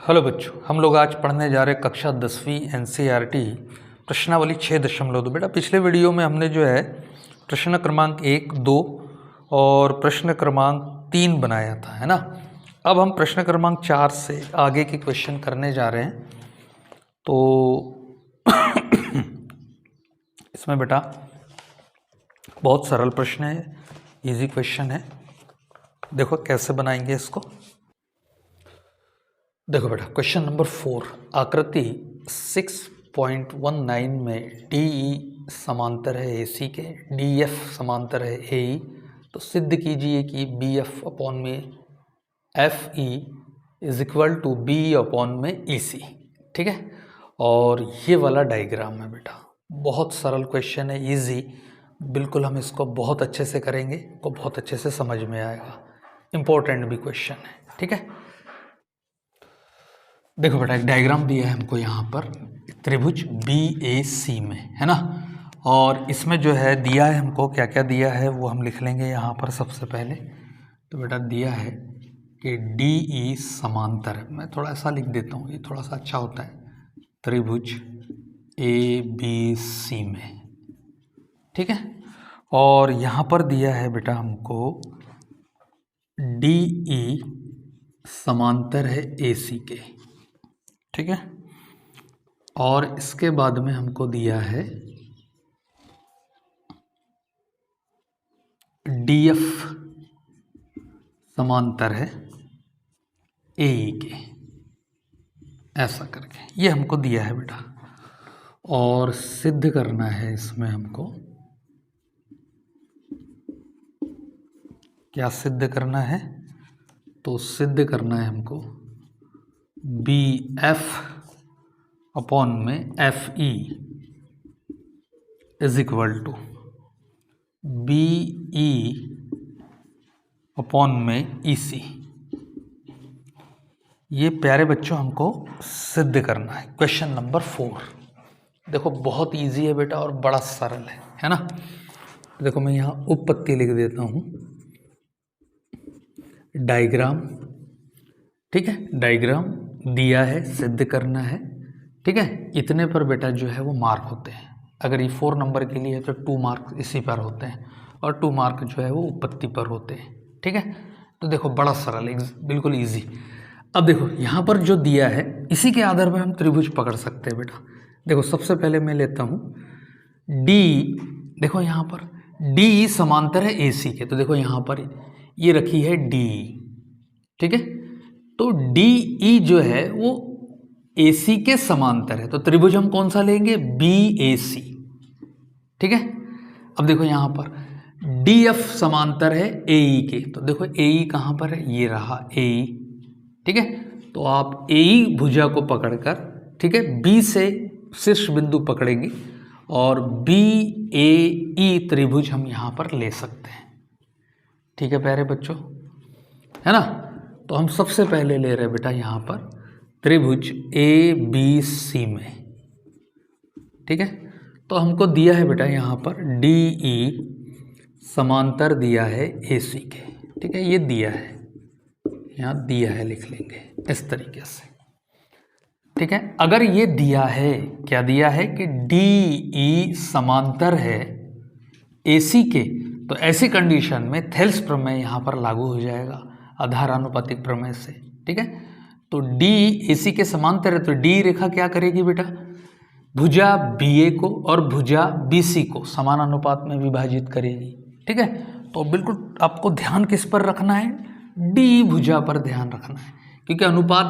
Hello बच्चों, हम लोग आज पढ़ने जा रहे हैं कक्षा 10वीं एनसीईआरटी प्रश्नावली 6.2। बेटा पिछले वीडियो में हमने जो है प्रश्न क्रमांक 1, 2 और प्रश्न क्रमांक 3 बनाया था, है ना। अब हम प्रश्न क्रमांक 4 से आगे के क्वेश्चन करने जा रहे हैं। तो इसमें बेटा बहुत सरल प्रश्न है, इजी क्वेश्चन है। देखो कैसे बनाएंगे इसको। देखो बेटा क्वेश्चन नंबर 4, आकृति 6.19 में DE समांतर है AC के, DF समांतर है AE। तो सिद्ध कीजिए कि BF अपॉन में FE is equal to BE upon में EC। ठीक है, और ये वाला डायग्राम है बेटा। बहुत सरल क्वेश्चन है, इजी। बिल्कुल हम इसको बहुत अच्छे से करेंगे, को बहुत अच्छे से समझ में आएगा। इम्पोर्टेंट भी क्वेश्चन है, ठीक है। देखो बेटा एक डायग्राम दिया है हमको यहाँ पर त्रिभुज BAC में, है ना। और इसमें जो है दिया है हमको, क्या क्या दिया है वो हम लिख लेंगे यहाँ पर सबसे पहले। तो बेटा दिया है कि DE समांतर है। मैं थोड़ा ऐसा लिख देता हूँ, ये थोड़ा सा अच्छा होता है। त्रिभुज ABC में, ठीक है। और यहाँ पर दिया है बेटा हमको DE समांतर है AC के, ठीक है। और इसके बाद में हमको दिया है DF समांतर है AE के, ऐसा करके ये हमको दिया है बेटा। और सिद्ध करना है इसमें हमको, क्या सिद्ध करना है? तो सिद्ध करना है हमको BF अपॉन में FE is equal to BE upon में EC। ये प्यारे बच्चों हमको सिद्ध करना है। क्वेश्चन नंबर 4 देखो बहुत इजी है बेटा और बड़ा सरल है ना। देखो मैं यहाँ उपपत्ति लिख देता हूँ, डायग्राम, ठीक है। डायग्राम दिया है, सिद्ध करना है, ठीक है। इतने पर बेटा जो है वो मार्क होते हैं। अगर ये 4 नंबर के लिए है तो 2 मार्क इसी पर होते हैं, और 2 मार्क जो है वो उपपत्ति पर होते हैं, ठीक है। तो देखो बड़ा सरल, बिल्कुल इजी। अब देखो यहाँ पर जो दिया है इसी के आधार पर हम त्रिभुज पकड़ सकते हैं बेटा। देखो सबसे पहले मैं लेता हूँ D। देखो यहाँ पर DE समांतर है AC के, तो देखो यहाँ पर ये रखी है DE, ठीक है। तो DE जो है वो AC के समांतर है, तो त्रिभुज हम कौन सा लेंगे? BAC, ठीक है। अब देखो यहाँ पर DF समांतर है AE के, तो देखो AE कहाँ पर है? ये रहा AE, ठीक है। तो आप AE भुजा को पकड़कर, ठीक है, B से शीर्ष बिंदु पकड़ेंगे और BAE त्रिभुज हम यहाँ पर ले सकते हैं, ठीक है प्यारे बच्चों, है ना। तो हम सबसे पहले ले रहे हैं बेटा यहाँ पर त्रिभुज ABC में, ठीक है। तो हमको दिया है बेटा यहाँ पर DE समांतर दिया है AC के, ठीक है। ये दिया है, यहाँ दिया है, लिख लेंगे इस तरीके से, ठीक है। अगर ये दिया है, क्या दिया है कि DE समांतर है AC के, तो ऐसी कंडीशन में थेल्स प्रमेय यहाँ पर लागू हो जाएगा आधारानुपातिक प्रमेय से, ठीक है। तो D AC के समांतर है, तो D रेखा क्या करेगी बेटा? भुजा BA को और भुजा BC को समान अनुपात में विभाजित करेगी, ठीक है। तो बिल्कुल आपको ध्यान किस पर रखना है? D भुजा पर ध्यान रखना है, क्योंकि अनुपात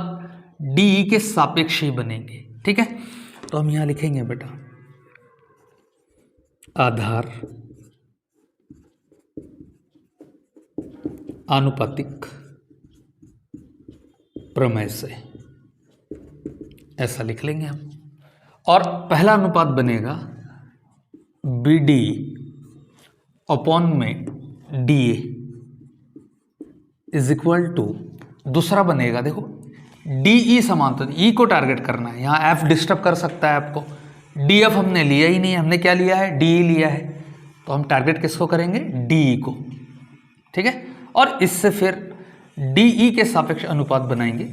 DE के सापेक्ष ही बनेंगे, ठीक है। तो हम यहाँ लिखेंगे बेटा आधार आनुपातिक प्रमेय से, ऐसा लिख लेंगे हम। और पहला अनुपात बनेगा BD अपॉन में DA इज इक्वल टू, दूसरा बनेगा देखो DE समांतर, E को टारगेट करना है। यहाँ F डिस्टर्ब कर सकता है आपको, DF हमने लिया ही नहीं, हमने क्या लिया है? DE लिया है। तो हम टारगेट किसको करेंगे? DE को, ठीक है। और इससे फिर DE के सापेक्ष अनुपात बनाएंगे।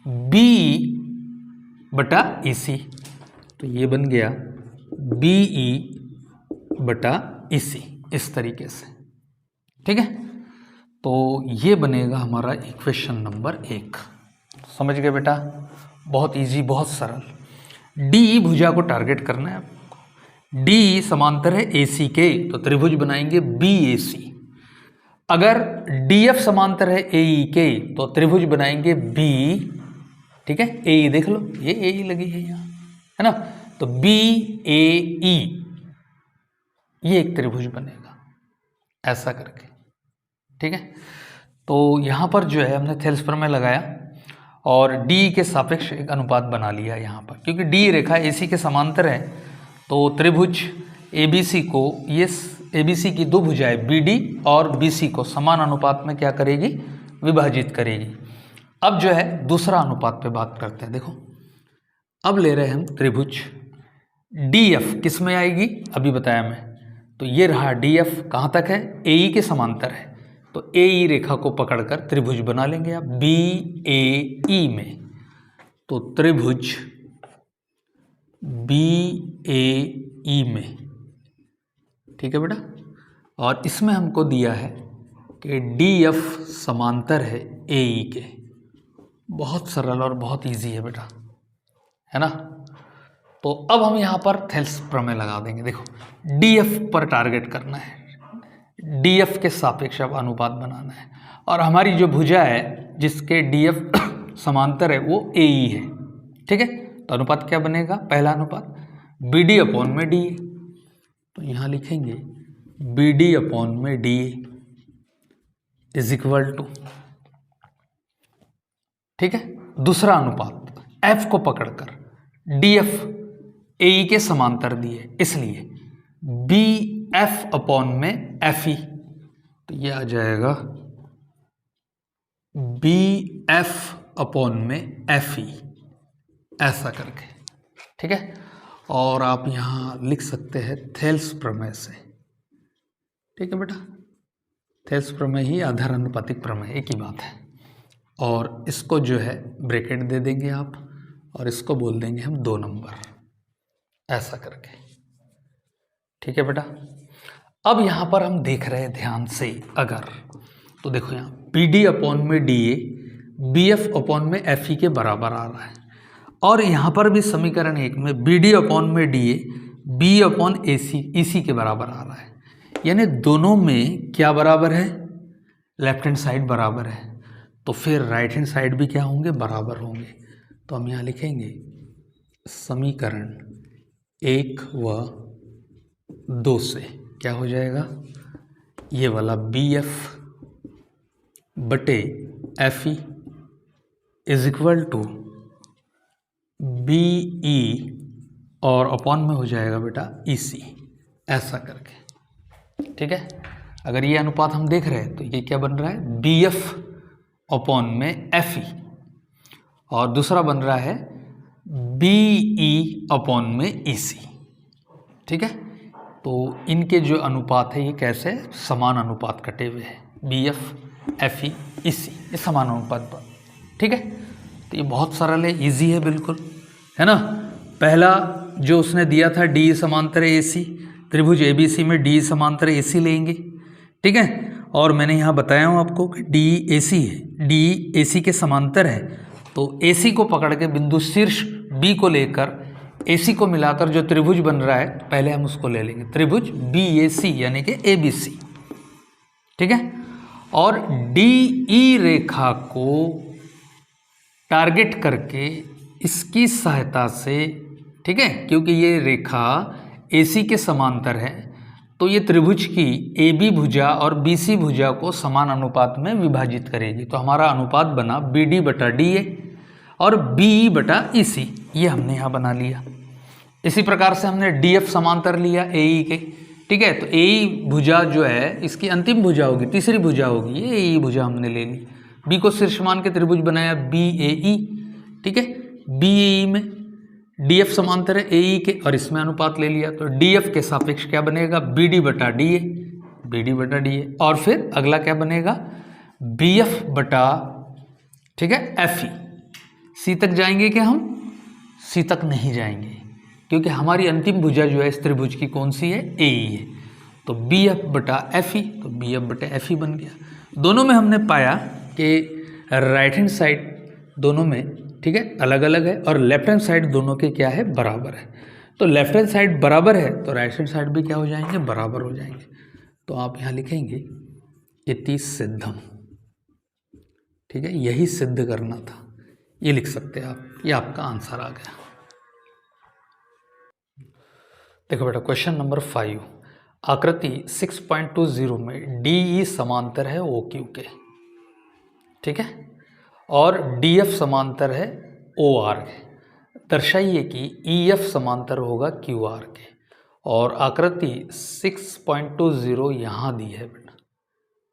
बी बटा ई सी, तो ये बन गया बी ई बटा ई सी, इस तरीके से। ठीक है, तो ये बनेगा हमारा इक्वेशन नंबर 1। समझ गए बेटा, बहुत इजी, बहुत सरल। डी भुजा को टारगेट करना है आपको। डी समांतर है ए सी के, तो त्रिभुज बनाएंगे बी ए सी। अगर डी एफ समांतर है ए ई के, तो त्रिभुज बनाएंगे बी, ठीक है, ए ई देख लो, ये ए ई लगी है यहाँ, है ना, तो बी ए ई, ये एक त्रिभुज बनेगा ऐसा करके। ठीक है, तो यहाँ पर जो है हमने थेल्स प्रमेय लगाया और डी के सापेक्ष एक अनुपात बना लिया यहाँ पर, क्योंकि डी रेखा ए सी के समांतर है, तो त्रिभुज ए बी सी को, ये ए बी सी की दो भुजाएं बी डी और बी सी को समान अनुपात में क्या करेगी, विभाजित करेगी। अब जो है दूसरा अनुपात पे बात करते हैं। देखो, अब ले रहे हैं हम त्रिभुज डी एफ, किस में आएगी अभी बताया मैं, तो ये रहा डी एफ, कहाँ तक है, ए ई के समांतर है, तो ए ई रेखा को पकड़कर त्रिभुज बना लेंगे आप बी ए ई में, तो त्रिभुज बी ए ई में। ठीक है बेटा, और इसमें हमको दिया है कि डी एफ समांतर है ए ई के। बहुत सरल और बहुत इजी है बेटा, है ना। तो अब हम यहाँ पर थेल्स प्रमेय लगा देंगे। देखो, डी एफ पर टारगेट करना है, डी एफ के सापेक्ष अब अनुपात बनाना है, और हमारी जो भुजा है जिसके डी एफ समांतर है वो ए ई है। ठीक है, तो अनुपात क्या बनेगा, पहला अनुपात बी डी अपॉन में डी ए, तो यहाँ लिखेंगे बी डी अपॉन में D A is equal to, ठीक है, दूसरा अनुपात एफ को पकड़कर डी एफ ए ई के समांतर दिए, इसलिए बी एफ अपॉन में एफ ई, तो ये आ जाएगा बी एफ अपॉन में एफ ई, ऐसा करके। ठीक है, और आप यहाँ लिख सकते हैं थेल्स प्रमेय से। ठीक है बेटा, थेल्स प्रमेय ही आधार अनुपातिक प्रमेय, एक ही बात है। और इसको जो है ब्रैकेट दे देंगे आप, और इसको बोल देंगे हम 2 नंबर, ऐसा करके। ठीक है बेटा, अब यहाँ पर हम देख रहे हैं ध्यान से, अगर तो देखो यहाँ बी डी अपॉन में D A B F upon में एफ ई के बराबर आ रहा है, और यहाँ पर भी समीकरण 1 में बी डी अपॉन में डी ए बी अपॉन ए सी ई सी के बराबर आ रहा है, यानी दोनों में क्या बराबर है, लेफ्ट हैंड साइड बराबर है, तो फिर राइट हैंड साइड भी क्या होंगे, बराबर होंगे। तो हम यहाँ लिखेंगे समीकरण 1 व 2 से क्या हो जाएगा, ये वाला बी एफ बटे F E is equal to B E, और अपॉन में हो जाएगा बेटा ई सी, ऐसा करके। ठीक है, अगर ये अनुपात हम देख रहे हैं तो ये क्या बन रहा है, बी एफ अपॉन में एफ ई, और दूसरा बन रहा है बी ई अपॉन में ई सी। ठीक है, तो इनके जो अनुपात है ये कैसे समान अनुपात कटे हुए हैं, बी एफ एफ ई ई सी, ये समान अनुपात पर। ठीक है, तो ये बहुत सरल है, इजी है बिल्कुल, है ना। पहला जो उसने दिया था डी समांतर ए सी, त्रिभुज ए बी सी में डी समांतर ए सी लेंगे। ठीक है, और मैंने यहाँ बताया हूँ आपको कि डी ए सी है, डी ए सी के समांतर है, तो ए सी को पकड़ के बिंदु शीर्ष बी को लेकर ए सी को मिलाकर जो त्रिभुज बन रहा है, पहले हम उसको ले लेंगे, त्रिभुज बी ए सी यानी कि ए बी सी। ठीक है, और डी ई रेखा को टारगेट करके इसकी सहायता से, ठीक है, क्योंकि ये रेखा ए सी के समांतर है, तो ये त्रिभुज की ए बी भुजा और बी सी भुजा को समान अनुपात में विभाजित करेगी। तो हमारा अनुपात बना बी डी बटा डी ए और बी ई बटा ई सी, ये हमने यहाँ बना लिया। इसी प्रकार से हमने डी एफ समांतर लिया ए ई के। ठीक है, तो ए ई भुजा जो है इसकी अंतिम भुजा होगी, तीसरी भुजा होगी, ये ए ई भुजा हमने ले ली। बी को शीर्ष मान के त्रिभुज बनाया बी ए ई। ठीक है, बी ए ई में डी एफ समांतर है ए ई के, और इसमें अनुपात ले लिया, तो डी एफ के सापेक्ष क्या बनेगा, बी डी बटा डी ए, बी डी बटा डी ए, और फिर अगला क्या बनेगा, बी एफ बटा, ठीक है, एफ ई, सी तक जाएंगे क्या हम? सी तक नहीं जाएंगे, क्योंकि हमारी अंतिम भुजा जो है इस त्रिभुज की कौन सी है? ए ई है। तो बी एफ बटा एफ ई, तो बी एफ बटा एफ ई बन गया। दोनों में हमने पाया कि राइट हैंड साइड दोनों में, ठीक है, अलग अलग है, और लेफ्ट हैंड साइड दोनों के क्या है? बराबर है। तो लेफ्ट हैंड साइड बराबर है तो राइट हैंड साइड भी क्या हो जाएंगे? बराबर हो जाएंगे। तो आप यहाँ लिखेंगे इति सिद्धम, ठीक है, यही सिद्ध करना था, ये लिख सकते हैं आप, ये आपका आंसर आ गया। देखो बेटा क्वेश्चन नंबर 5, आकृति 6.20 में DE समांतर है OQ के, ठीक है, और DF समांतर है OR के। दर्शाइए कि EF समांतर होगा QR के, और आकृति 6.20 यहाँ दी है बेटा,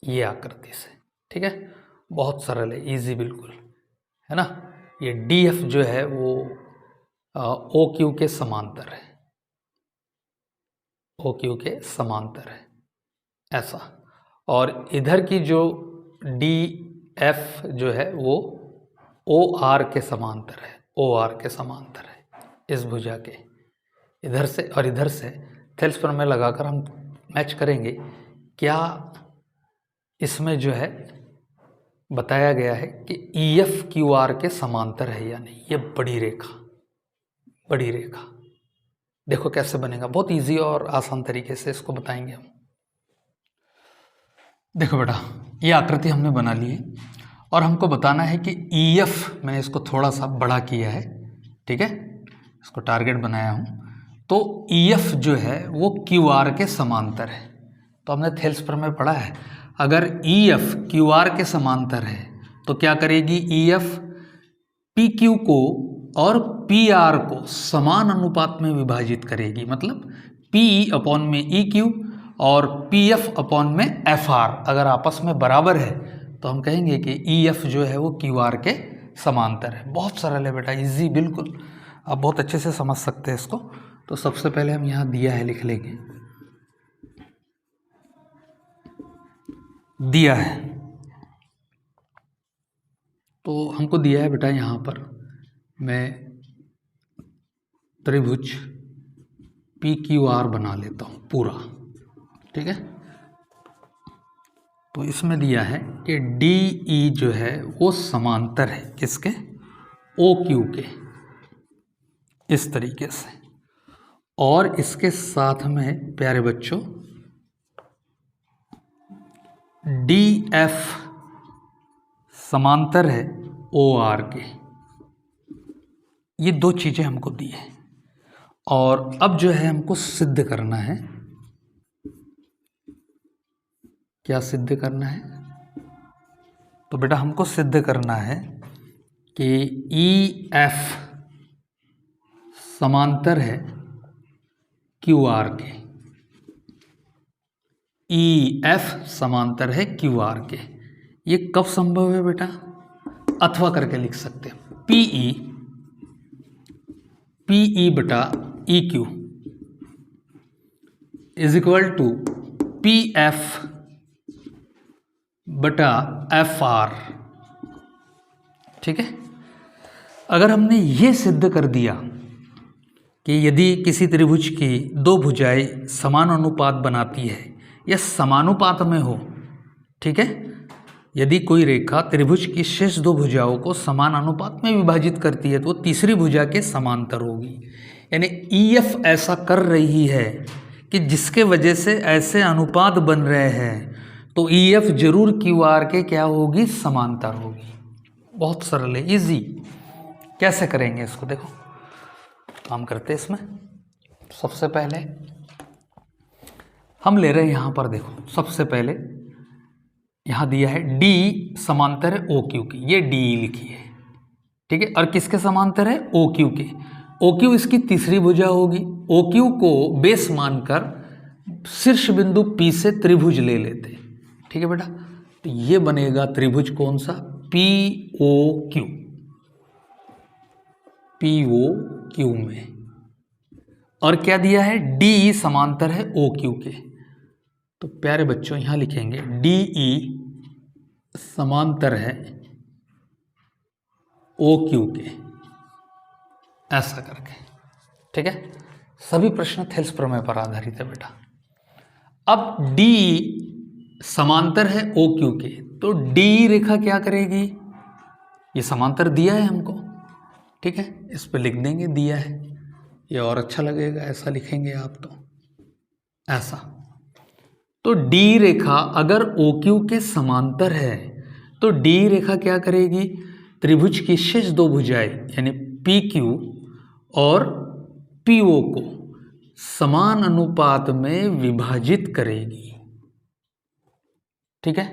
ये आकृति से, ठीक है, बहुत सरल है, इजी बिल्कुल, है ना। ये DF जो है वो OQ के समांतर है, OQ के समांतर है ऐसा, और इधर की जो DF जो है वो OR के समांतर है, OR के समांतर है इस भुजा के, इधर से और इधर से थेल्स प्रमेय लगाकर हम मैच करेंगे क्या इसमें जो है बताया गया है कि EF QR के समांतर है या नहीं। ये बड़ी रेखा, बड़ी रेखा देखो कैसे बनेगा, बहुत इजी और आसान तरीके से इसको बताएंगे हम। देखो बेटा ये आकृति हमने बना ली है, और हमको बताना है कि EF, मैंने इसको थोड़ा सा बड़ा किया है, ठीक है, इसको टारगेट बनाया हूँ, तो EF जो है वो QR के समांतर है। तो हमने थेल्स प्रमेय पढ़ा है, अगर EF QR के समांतर है तो क्या करेगी? EF PQ को और PR को समान अनुपात में विभाजित करेगी, मतलब PE अपॉन में EQ और PF अपॉन में FR अगर आपस में बराबर है तो हम कहेंगे कि EF जो है वो QR के समांतर है। बहुत सरल है बेटा, इजी बिल्कुल, आप बहुत अच्छे से समझ सकते हैं इसको। तो सबसे पहले हम यहाँ दिया है लिख लेंगे, दिया है, तो हमको दिया है बेटा यहाँ पर मैं त्रिभुज PQR बना लेता हूँ पूरा, ठीक है। तो इसमें दिया है कि DE जो है वो समांतर है किसके? OQ के, इस तरीके से, और इसके साथ में प्यारे बच्चों DF समांतर है OR के। ये दो चीज़ें हमको दी है, और अब जो है हमको सिद्ध करना है, क्या सिद्ध करना है? तो बेटा हमको सिद्ध करना है कि EF समांतर है QR के, EF समांतर है QR के। ये कब संभव है बेटा? अथवा करके लिख सकते हैं, PE बटा EQ is equal to PF बटा FR, ठीक है। अगर हमने ये सिद्ध कर दिया कि यदि किसी त्रिभुज की दो भुजाएं समान अनुपात बनाती है या समानुपात में हो, ठीक है, यदि कोई रेखा त्रिभुज की शेष दो भुजाओं को समान अनुपात में विभाजित करती है तो तीसरी भुजा के समांतर होगी। यानी EF ऐसा कर रही है कि जिसके वजह से ऐसे अनुपात बन रहे हैं, तो EF जरूर QR के क्या होगी? समांतर होगी। बहुत सरल है, इजी। कैसे करेंगे इसको? देखो काम करते हैं इसमें। सबसे पहले हम ले रहे हैं यहाँ पर, देखो सबसे पहले यहाँ दिया है D समांतर है OQ की, ये DE लिखी है, ठीक है, और किसके समांतर है? OQ के। OQ इसकी तीसरी भुजा होगी। OQ को बेस मानकर शीर्ष बिंदु P से त्रिभुज ले लेते, ठीक है बेटा। तो ये बनेगा त्रिभुज कौन सा? POQ, POQ में। और क्या दिया है? DE समांतर है OQ के। तो प्यारे बच्चों यहाँ लिखेंगे DE समांतर है ओ क्यू के, ऐसा करके। ठीक है, सभी प्रश्न थेल्स प्रमेय पर आधारित है बेटा। अब डी समांतर है ओ क्यू के, तो डी रेखा क्या करेगी, ये समांतर दिया है हमको, ठीक है, इस पे लिख देंगे दिया है, ये और अच्छा लगेगा, ऐसा लिखेंगे आप तो ऐसा। तो डी रेखा अगर ओ क्यू के समांतर है तो डी रेखा क्या करेगी, त्रिभुज की शेष दो भुजाएं यानी पी क्यू और पी ओ को समान अनुपात में विभाजित करेगी। ठीक है,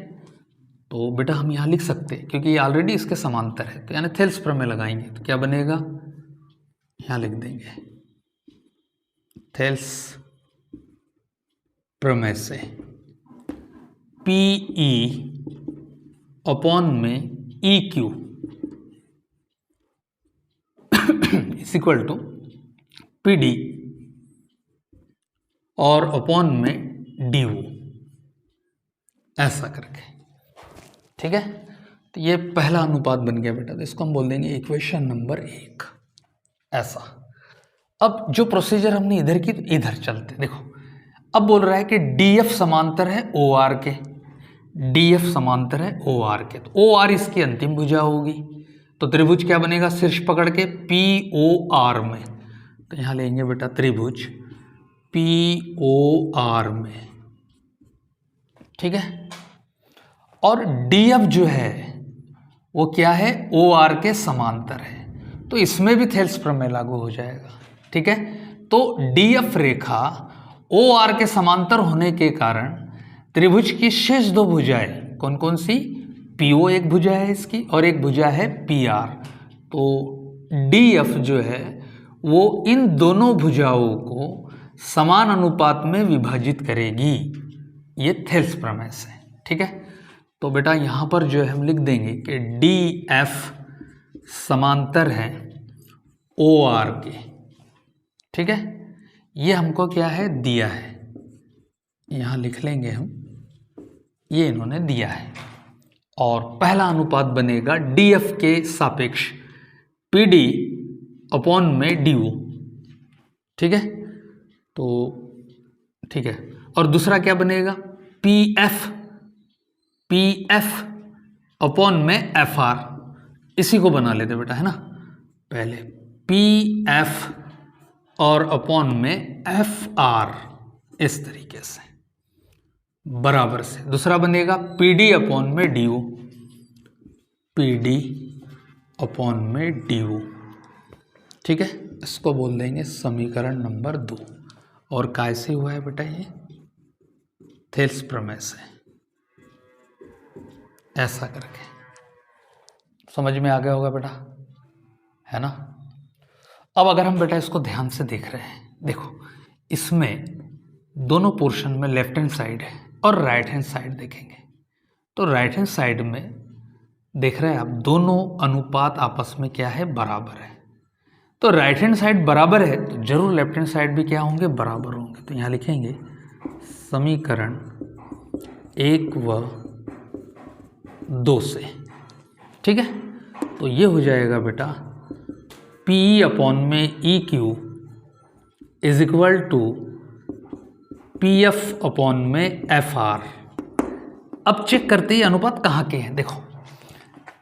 तो बेटा हम यहाँ लिख सकते हैं क्योंकि ये ऑलरेडी इसके समांतर है, तो यानी थेल्स प्रमेय लगाएंगे तो क्या बनेगा, यहाँ लिख देंगे थेल्स प्रमेय से पी ई अपॉन में E Q is equal to P D और अपॉन में डी ओ, ऐसा करके। ठीक है, तो ये पहला अनुपात बन गया बेटा, तो इसको हम बोल देंगे इक्वेशन नंबर 1, ऐसा। अब जो प्रोसीजर हमने इधर की, तो इधर चलते, देखो अब बोल रहा है कि डी एफ समांतर है ओ आर के, डी एफ समांतर है ओ आर के, तो ओ आर इसकी अंतिम भुजा होगी, तो त्रिभुज क्या बनेगा, शीर्ष पकड़ के पी ओ आर में, तो यहाँ लेंगे बेटा त्रिभुज पी ओ आर में। ठीक है, और डी एफ जो है वो क्या है, ओ आर के समांतर है, तो इसमें भी थेल्स प्रमेय लागू हो जाएगा। ठीक है, तो डी एफ रेखा ओ आर के समांतर होने के कारण त्रिभुज की शेष दो भुजाएं कौन कौन सी, पी ओ एक भुजा है इसकी और एक भुजा है पी आर, तो डी एफ जो है वो इन दोनों भुजाओं को समान अनुपात में विभाजित करेगी, ये थेल्स प्रमेय से। ठीक है, तो बेटा यहाँ पर जो है हम लिख देंगे कि डी एफ समांतर है ओ आर के। ठीक है, ये हमको क्या है, दिया है, यहाँ लिख लेंगे हम, ये इन्होंने दिया है, और पहला अनुपात बनेगा डी एफ के सापेक्ष पी डी अपॉन में डी ओ। ठीक है, तो ठीक है, और दूसरा क्या बनेगा, पी एफ अपॉन में एफ आर, इसी को बना लेते बेटा, है ना, पहले पी एफ और अपॉन में एफ आर, इस तरीके से बराबर से। दूसरा बनेगा पी डी अपॉन में D O, P D upon में डी ओ। ठीक है, इसको बोल देंगे समीकरण नंबर 2, और कैसे हुआ है बेटा, ये थेल्स प्रमेय से, ऐसा करके। समझ में आ गया होगा बेटा, है ना। अब अगर हम बेटा इसको ध्यान से देख रहे हैं, देखो इसमें दोनों पोर्शन में लेफ्ट हैंड साइड है और राइट हैंड साइड देखेंगे, तो राइट हैंड साइड में देख रहे हैं आप, दोनों अनुपात आपस में क्या है, बराबर है, तो राइट हैंड साइड बराबर है तो जरूर लेफ्ट हैंड साइड भी क्या होंगे, बराबर होंगे, तो यहाँ लिखेंगे समीकरण 1 व 2 से। ठीक है, तो ये हो जाएगा बेटा पी अपॉन में E Q is equal to P F upon में एफ आर। अब चेक करते ही अनुपात कहाँ के हैं, देखो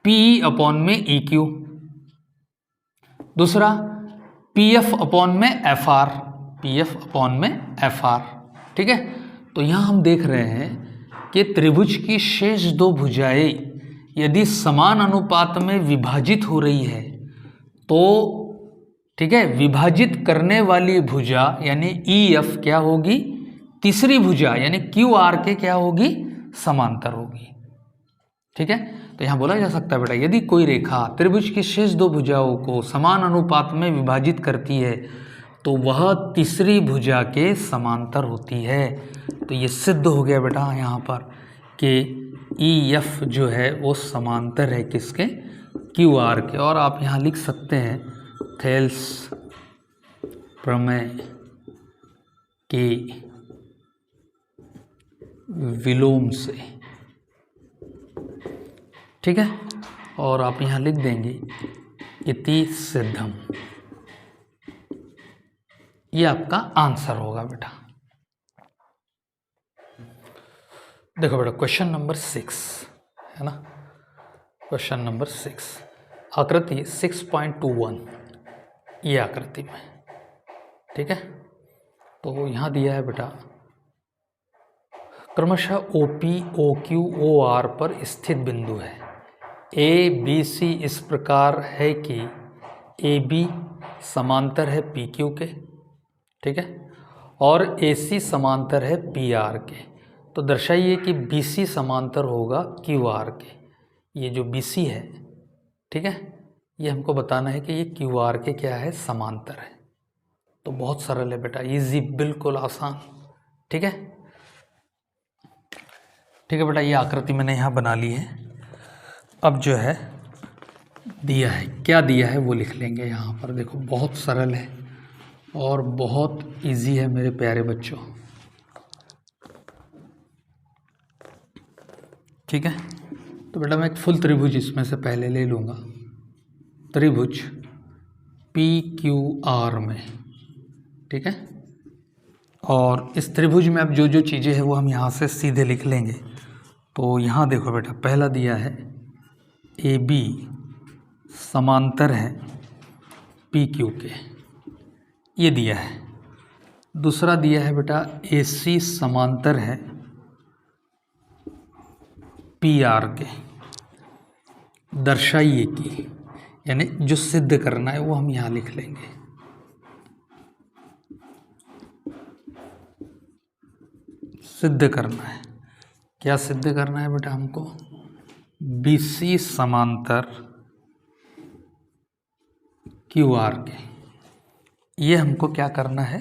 पी अपॉन में ई क्यू, दूसरा पी एफ अपॉन में F are, P F upon में एफ आर। ठीक है, तो यहाँ हम देख रहे हैं कि त्रिभुज की शेष दो भुजाएं यदि समान अनुपात में विभाजित हो रही है तो, ठीक है, विभाजित करने वाली भुजा यानी ई एफ क्या होगी, तीसरी भुजा यानी क्यू आर के क्या होगी, समांतर होगी। ठीक है, तो यहाँ बोला जा सकता है बेटा, यदि कोई रेखा त्रिभुज की शेष दो भुजाओं को समान अनुपात में विभाजित करती है तो वह तीसरी भुजा के समांतर होती है। तो ये सिद्ध हो गया बेटा यहाँ पर कि ई एफ जो है वो समांतर है किसके, क्यू आर के। और आप यहाँ लिख सकते हैं थेल्स प्रमेय के विलोम से। ठीक है, और आप यहाँ लिख देंगे इति सिद्धम, ये आपका आंसर होगा बेटा। देखो बेटा क्वेश्चन नंबर 6 है ना, क्वेश्चन नंबर 6 आकृति 6.21 ये आकृति में, ठीक है। तो यहाँ दिया है बेटा क्रमशः OP OQ OR पर स्थित बिंदु है ABC इस प्रकार है कि AB समांतर है PQ के, ठीक है, और AC समांतर है PR के। तो दर्शाइए कि BC समांतर होगा QR के। ये जो BC है, ठीक है, ये हमको बताना है कि ये QR के क्या है, समांतर है। तो बहुत सरल है बेटा, इजी, बिल्कुल आसान, ठीक है। ठीक है बेटा, ये आकृति मैंने यहाँ बना ली है। अब जो है दिया है, क्या दिया है वो लिख लेंगे यहाँ पर। देखो बहुत सरल है और बहुत इजी है मेरे प्यारे बच्चों, ठीक है। तो बेटा मैं एक फुल त्रिभुज इसमें से पहले ले लूँगा, त्रिभुज PQR में, ठीक है। और इस त्रिभुज में अब जो जो चीज़ें हैं वो हम यहाँ से सीधे लिख लेंगे। तो यहाँ देखो बेटा, पहला दिया है AB समांतर है PQ के, ये दिया है। दूसरा दिया है बेटा AC समांतर है PR के। दर्शाइए कि, यानी जो सिद्ध करना है वो हम यहाँ लिख लेंगे। सिद्ध करना है, क्या सिद्ध करना है बेटा हमको? BC समांतर QR के, ये हमको क्या करना है?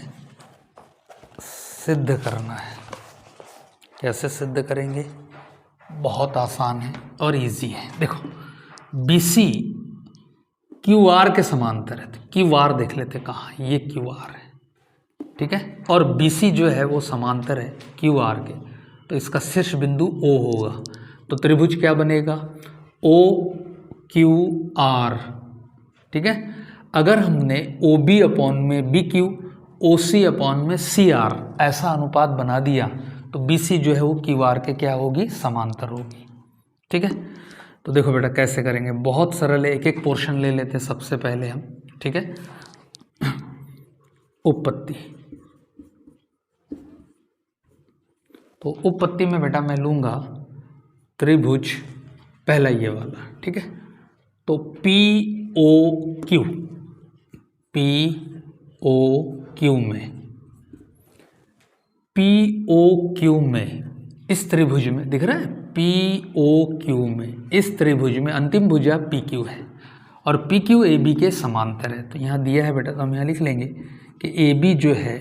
सिद्ध करना है। कैसे सिद्ध करेंगे? बहुत आसान है और इजी है। देखो BC QR के समांतर है, तो QR देख लेते कहाँ, ये QR है, ठीक है। और BC जो है वो समांतर है QR के, तो इसका शीर्ष बिंदु O होगा। तो त्रिभुज क्या बनेगा? OQR, ठीक है। अगर हमने OB अपॉन में BQ, OC अपॉन में CR ऐसा अनुपात बना दिया तो BC जो है वो QR के क्या होगी? समांतर होगी, ठीक है। तो देखो बेटा कैसे करेंगे, बहुत सरल है। एक एक पोर्शन ले लेते हैं सबसे पहले हम, ठीक है। उपपत्ति, तो उपपत्ति में बेटा मैं लूँगा त्रिभुज पहला ये वाला, ठीक है। तो POQ में इस त्रिभुज में दिख रहा है, POQ में इस त्रिभुज में अंतिम भुजा PQ है और PQ AB के समांतर है। तो यहाँ दिया है बेटा, तो हम यहाँ लिख लेंगे कि AB जो है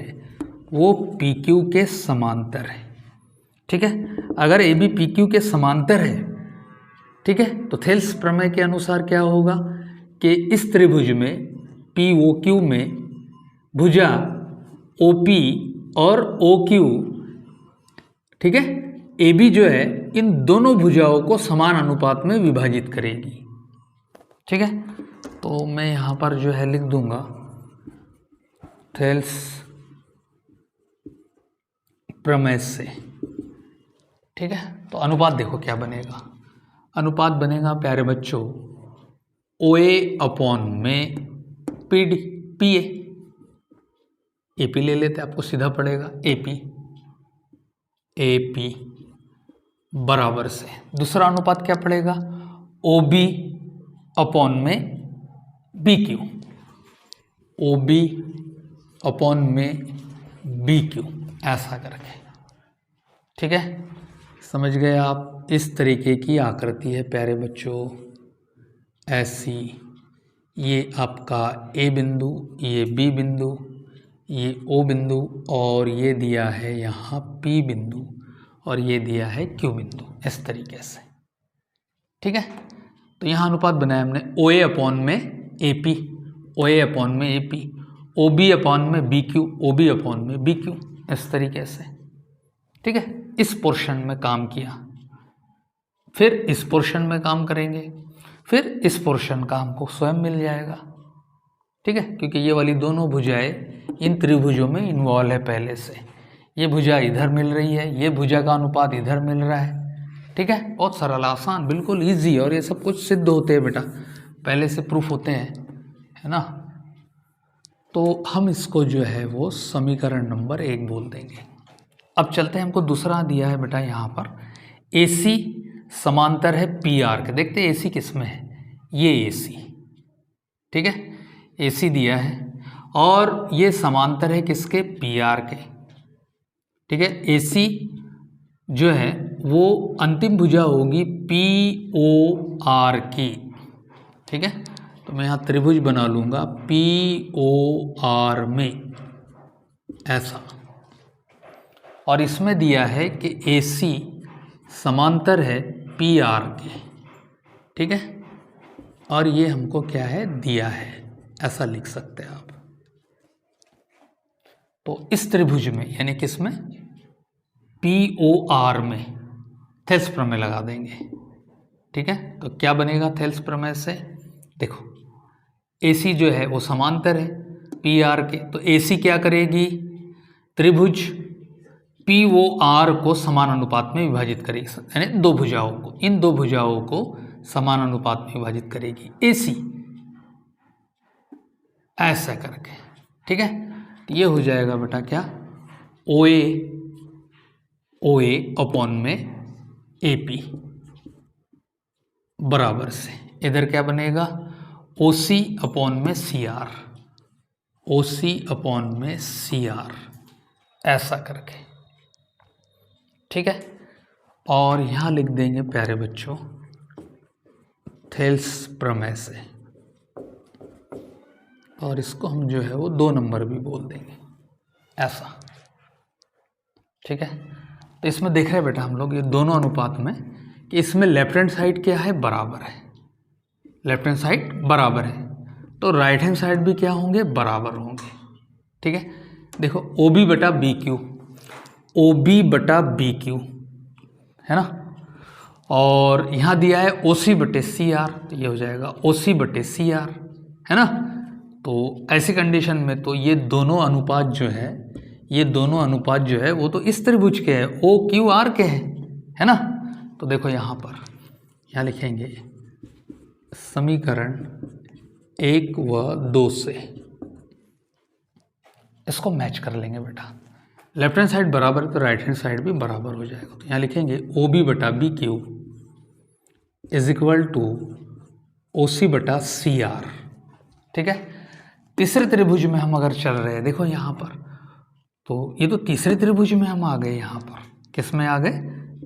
वो PQ के समांतर है, ठीक है। अगर AB PQ के समांतर है, ठीक है, तो थेल्स प्रमेय के अनुसार क्या होगा कि इस त्रिभुज में POQ में भुजा OP और OQ, ठीक है, AB जो है इन दोनों भुजाओं को समान अनुपात में विभाजित करेगी, ठीक है। तो मैं यहाँ पर जो है लिख दूंगा थेल्स प्रमेय से, ठीक है। तो अनुपात देखो क्या बनेगा, अनुपात बनेगा प्यारे बच्चों OA अपॉन में PD PA, AP ले लेते आपको सीधा पड़ेगा AP बराबर से दूसरा अनुपात क्या पड़ेगा? OB अपॉन में BQ, OB अपॉन में BQ ऐसा करके, ठीक है। समझ गए आप? इस तरीके की आकृति है प्यारे बच्चों, ऐसी। ये आपका A बिंदु, ये B बिंदु, ये O बिंदु और ये दिया है यहाँ P बिंदु और ये दिया है Q बिंदु, इस तरीके से, ठीक है। तो यहाँ अनुपात बनाया हमने OA अपॉन में AP, OA अपॉन में AP, OB अपॉन में BQ, OB अपॉन में BQ, इस तरीके से, ठीक है। इस पोर्शन में काम किया, फिर इस पोर्शन में काम करेंगे, फिर इस पोर्शन का हमको स्वयं मिल जाएगा। ठीक है, क्योंकि ये वाली दोनों भुजाएं इन त्रिभुजों में इन्वॉल्व है पहले से। ये भुजा इधर मिल रही है, ये भुजा का अनुपात इधर मिल रहा है। ठीक है, बहुत सरल, आसान, बिल्कुल इजी, और ये सब कुछ सिद्ध होते हैं बेटा, पहले से प्रूफ होते हैं, है ना। तो हम इसको जो है वो समीकरण नंबर 1 बोल देंगे। अब चलते हैं, हमको दूसरा दिया है बेटा यहाँ पर, AC समांतर है PR के। देखते हैं AC किस में है, ये AC, ठीक है, AC दिया है और ये समांतर है किसके, PR के। ठीक है, AC जो है वो अंतिम भुजा होगी POR की। ठीक है, तो मैं यहाँ त्रिभुज बना लूँगा POR में, ऐसा। और इसमें दिया है कि AC समांतर है PR के। ठीक है, और ये हमको क्या है, दिया है, ऐसा लिख सकते हैं आप। तो इस त्रिभुज में, यानी किसमें, POR में थेल्स प्रमेय लगा देंगे। ठीक है, तो क्या बनेगा थेल्स प्रमेय से, देखो AC जो है वो समांतर है PR के, तो AC क्या करेगी, त्रिभुज POR को समान अनुपात में विभाजित करेगी, यानी दो भुजाओं को, इन दो भुजाओं को समान अनुपात में विभाजित करेगी AC, ऐसा करके। ठीक है, तो ये हो जाएगा बेटा क्या, OA अपॉन में AP बराबर से, इधर क्या बनेगा, OC अपॉन में CR, OC अपॉन में CR, ऐसा करके। ठीक है, और यहाँ लिख देंगे प्यारे बच्चों थेल्स प्रमेय से, और इसको हम जो है वो 2 नंबर भी बोल देंगे, ऐसा। ठीक है, तो इसमें देख रहे हैं बेटा हम लोग ये दोनों अनुपात में कि इसमें लेफ्ट हैंड साइड क्या है, बराबर है, लेफ्ट हैंड साइड बराबर है, तो राइट हैंड साइड भी क्या होंगे, बराबर होंगे। ठीक है, देखो OB बटा BQ, OB बटा BQ, है ना, और यहाँ दिया है OC बटे CR, तो ये हो जाएगा OC बटे CR, है ना। तो ऐसी कंडीशन में तो ये दोनों अनुपात जो है, ये दोनों अनुपात जो है वो तो इस त्रिभुज के हैं, OQR के हैं, है ना। तो देखो यहाँ पर, यहाँ लिखेंगे समीकरण 1 व 2 से इसको मैच कर लेंगे बेटा, लेफ्ट हैंड साइड बराबर तो राइट हैंड साइड भी बराबर हो जाएगा। तो यहाँ लिखेंगे OB बटा BQ is equal to OC बटा CR। ठीक है, तीसरे त्रिभुज में हम अगर चल रहे हैं, देखो यहाँ पर, तो ये तो तीसरे त्रिभुज में हम आ गए, यहाँ पर किस में आ गए,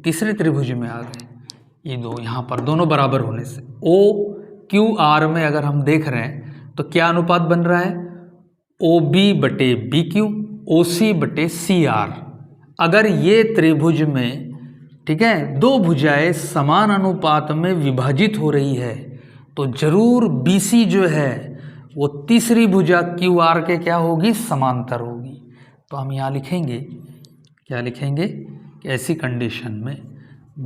तीसरे त्रिभुज में आ गए। ये दो यहाँ पर दोनों बराबर होने से OQR में अगर हम देख रहे हैं तो क्या अनुपात बन रहा है, OB बटे BQ, OC बटे CR। अगर ये त्रिभुज में, ठीक है, दो भुजाएं समान अनुपात में विभाजित हो रही है तो जरूर BC जो है वो तीसरी भुजा QR के क्या होगी, समांतर होगी। तो हम यहाँ लिखेंगे, क्या लिखेंगे कि ऐसी कंडीशन में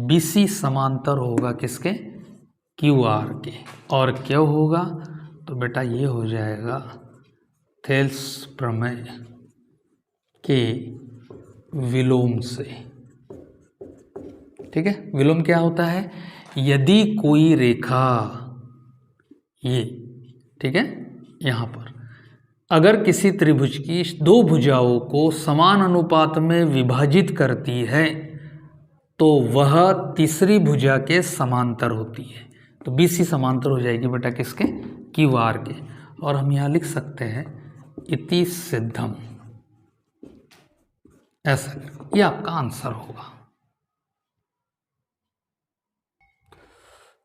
BC समांतर होगा किसके, QR के, और क्या होगा, तो बेटा ये हो जाएगा थेल्स प्रमेय के विलोम से। ठीक है, विलोम क्या होता है, यदि कोई रेखा ये, ठीक है, यहाँ पर अगर किसी त्रिभुज की दो भुजाओं को समान अनुपात में विभाजित करती है तो वह तीसरी भुजा के समांतर होती है। तो BC समांतर हो जाएगी बेटा किसके, QR के, और हम यहाँ लिख सकते हैं इति सिद्धम, ऐसा, ये आपका आंसर होगा।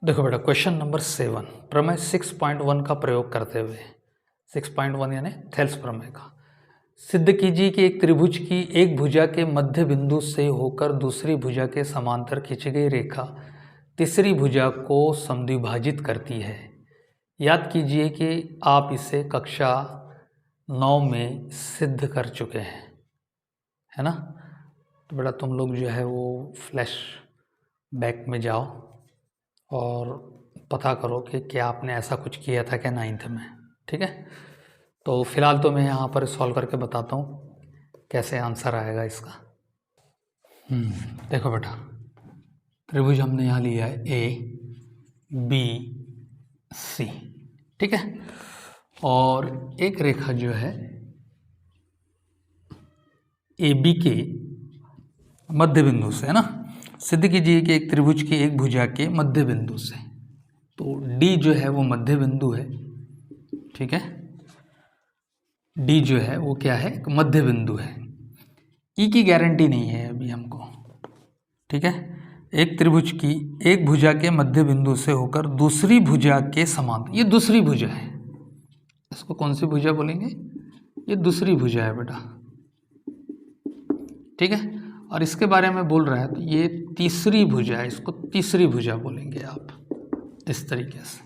देखो बेटा क्वेश्चन नंबर 7, प्रमेय 6.1 का प्रयोग करते हुए, 6.1 यानी थेल्स प्रमेय का, सिद्ध कीजिए कि एक त्रिभुज की एक भुजा के मध्य बिंदु से होकर दूसरी भुजा के समांतर खींची गई रेखा तीसरी भुजा को समद्विभाजित करती है। याद कीजिए कि आप इसे कक्षा 9 में सिद्ध कर चुके हैं, है ना। तो बेटा तुम लोग जो है वो फ्लैश बैक में जाओ और पता करो कि क्या आपने ऐसा कुछ किया था क्या 9th में। ठीक है, तो फिलहाल तो मैं यहाँ पर सॉल्व करके बताता हूँ कैसे आंसर आएगा इसका। देखो बेटा, त्रिभुज हमने यहाँ लिया है ABC, ठीक है, और एक रेखा जो है AB के मध्य बिंदु से, है ना, सिद्ध कीजिए कि एक त्रिभुज की एक भुजा के मध्य बिंदु से, तो D जो है वो मध्य बिंदु है, ठीक है, D जो है वो क्या है, एक मध्य बिंदु है। E की गारंटी नहीं है अभी हमको, ठीक है। एक त्रिभुज की एक भुजा के मध्य बिंदु से होकर दूसरी भुजा के समांतर, ये दूसरी भुजा है, इसको कौन सी भुजा बोलेंगे, ये दूसरी भुजा है बेटा, ठीक है। और इसके बारे में बोल रहा है तो ये तीसरी भुजा है, इसको तीसरी भुजा बोलेंगे आप, इस तरीके से।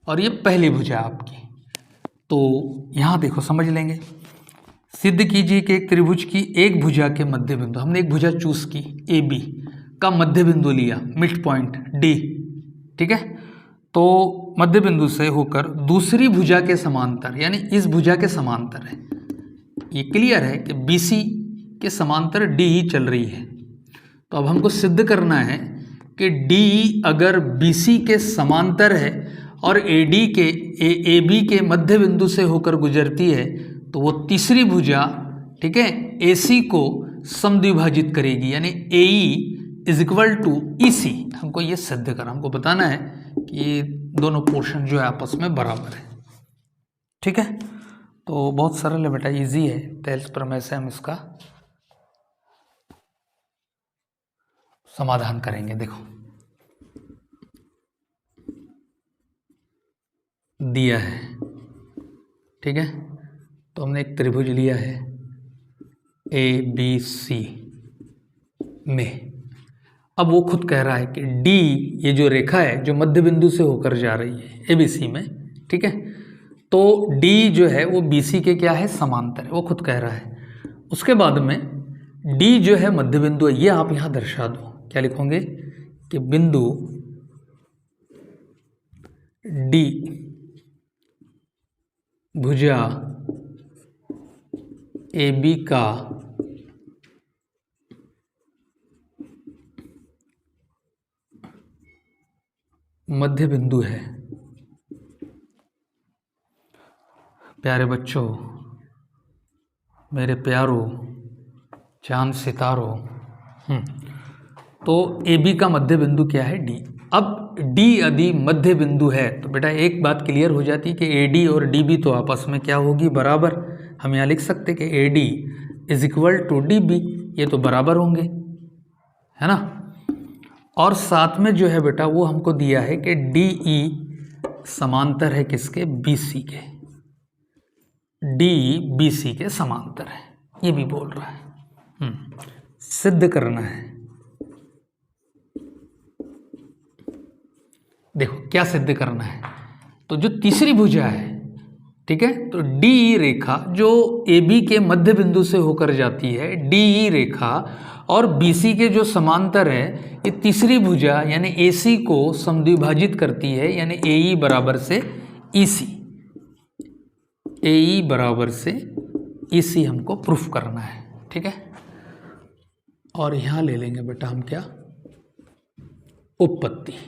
और ये पहली भुजा आपकी, तो यहाँ देखो समझ लेंगे। सिद्ध कीजिए कि एक त्रिभुज की एक भुजा के मध्य बिंदु, हमने एक भुजा चूज की AB का मध्य बिंदु लिया, मिड पॉइंट D, ठीक है, तो मध्य बिंदु से होकर दूसरी भुजा के समांतर, यानी इस भुजा के समांतर है, ये क्लियर है कि BC के समांतर D ही चल रही है। तो अब हमको सिद्ध करना है कि D अगर BC के समांतर है और AB के मध्य बिंदु से होकर गुजरती है तो वो तीसरी भुजा, ठीक है, AC को समद्विभाजित करेगी, यानी AE is equal to EC। हमको ये सिद्ध करना, हमको बताना है कि ये दोनों पोर्शन जो है आपस में बराबर है, ठीक है। तो बहुत सरल है बेटा, इजी है, थेल्स प्रमेय से हम इसका समाधान करेंगे। देखो दिया है, ठीक है, तो हमने एक त्रिभुज लिया है ABC में। अब वो खुद कह रहा है कि D, ये जो रेखा है जो मध्य बिंदु से होकर जा रही है ABC में, ठीक है, तो D जो है वो BC के क्या है, समांतर है, वो खुद कह रहा है। उसके बाद में D जो है मध्य बिंदु है, ये आप यहाँ दर्शा दो, क्या लिखोगे कि बिंदु D भुजा AB का मध्य बिंदु है। प्यारे बच्चों, मेरे प्यारों, चांद सितारों, तो AB का मध्य बिंदु क्या है, D। अब D यदि मध्य बिंदु है तो बेटा एक बात क्लियर हो जाती है कि AD और DB तो आपस में क्या होगी, बराबर। हम यहाँ लिख सकते कि AD is equal to DB, ये तो बराबर होंगे, है ना। और साथ में जो है बेटा वो हमको दिया है कि DE समांतर है किसके, BC के, DE BC के समांतर है, ये भी बोल रहा है। सिद्ध करना है। देखो क्या सिद्ध करना है, तो जो तीसरी भुजा है, ठीक है, तो DE रेखा जो AB के मध्य बिंदु से होकर जाती है, DE रेखा और BC के जो समांतर है, ये तीसरी भुजा यानी AC को समद्विभाजित करती है, यानी AE बराबर से EC, AE बराबर से EC हमको प्रूफ करना है, ठीक है। और यहाँ ले लेंगे बेटा हम क्या, उत्पत्ति।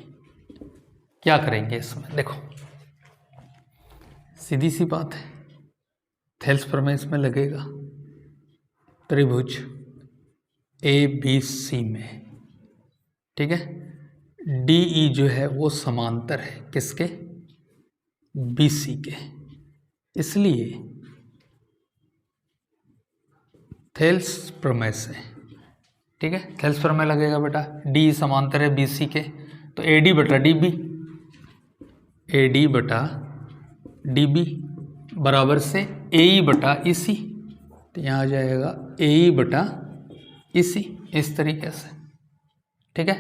क्या करेंगे इसमें, देखो सीधी सी बात है, थेल्स प्रमेय इसमें लगेगा। त्रिभुज ABC में, ठीक है, DE जो है वो समांतर है किसके, BC के, इसलिए थेल्स प्रमेय से, ठीक है, थेल्स प्रमेय लगेगा बेटा। DE समांतर है BC के, तो AD बटा DB, AD बटा DB बराबर से AE बटा EC, तो यहाँ आ जाएगा AE बटा EC, इस तरीके से, ठीक है।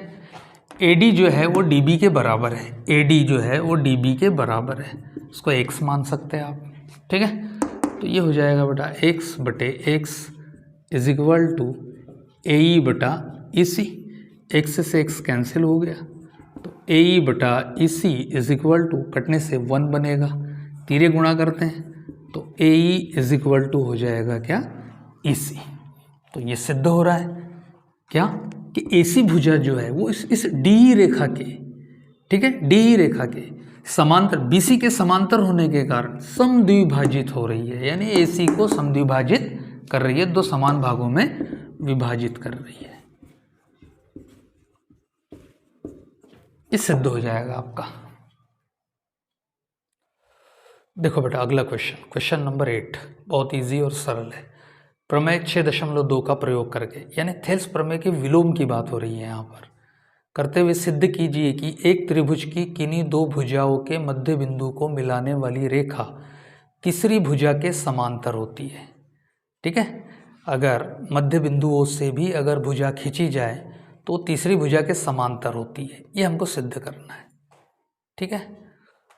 AD जो है वो DB के बराबर है, AD जो है वो DB के बराबर है, उसको x मान सकते हैं आप, ठीक है। तो ये हो जाएगा बेटा x बटे x is equal to AE बटा EC, x से x कैंसिल हो गया, तो ए ई बटा E C is equal to, कटने से 1 बनेगा, तीरे गुणा करते हैं तो A E is equal to हो जाएगा क्या, ई सी। तो ये सिद्ध हो रहा है क्या कि ए सी भुजा जो है वो इस डी रेखा के, ठीक है, डी रेखा के समांतर, बी सी के समांतर होने के कारण समद्विभाजित हो रही है, यानी ए सी को समद्विभाजित कर रही है, दो समान भागों में विभाजित कर रही है। ये सिद्ध हो जाएगा आपका। देखो बेटा अगला क्वेश्चन नंबर 8 बहुत इजी और सरल है। प्रमेय 6.2 का प्रयोग करके, यानी थेल्स प्रमेय के विलोम की बात हो रही है यहाँ पर, करते हुए सिद्ध कीजिए कि एक त्रिभुज की किन्हीं दो भुजाओं के मध्य बिंदु को मिलाने वाली रेखा तीसरी भुजा के समांतर होती है। ठीक है, अगर मध्य बिंदुओं से भी अगर भुजा खींची जाए तो तीसरी भुजा के समांतर होती है, ये हमको सिद्ध करना है। ठीक है,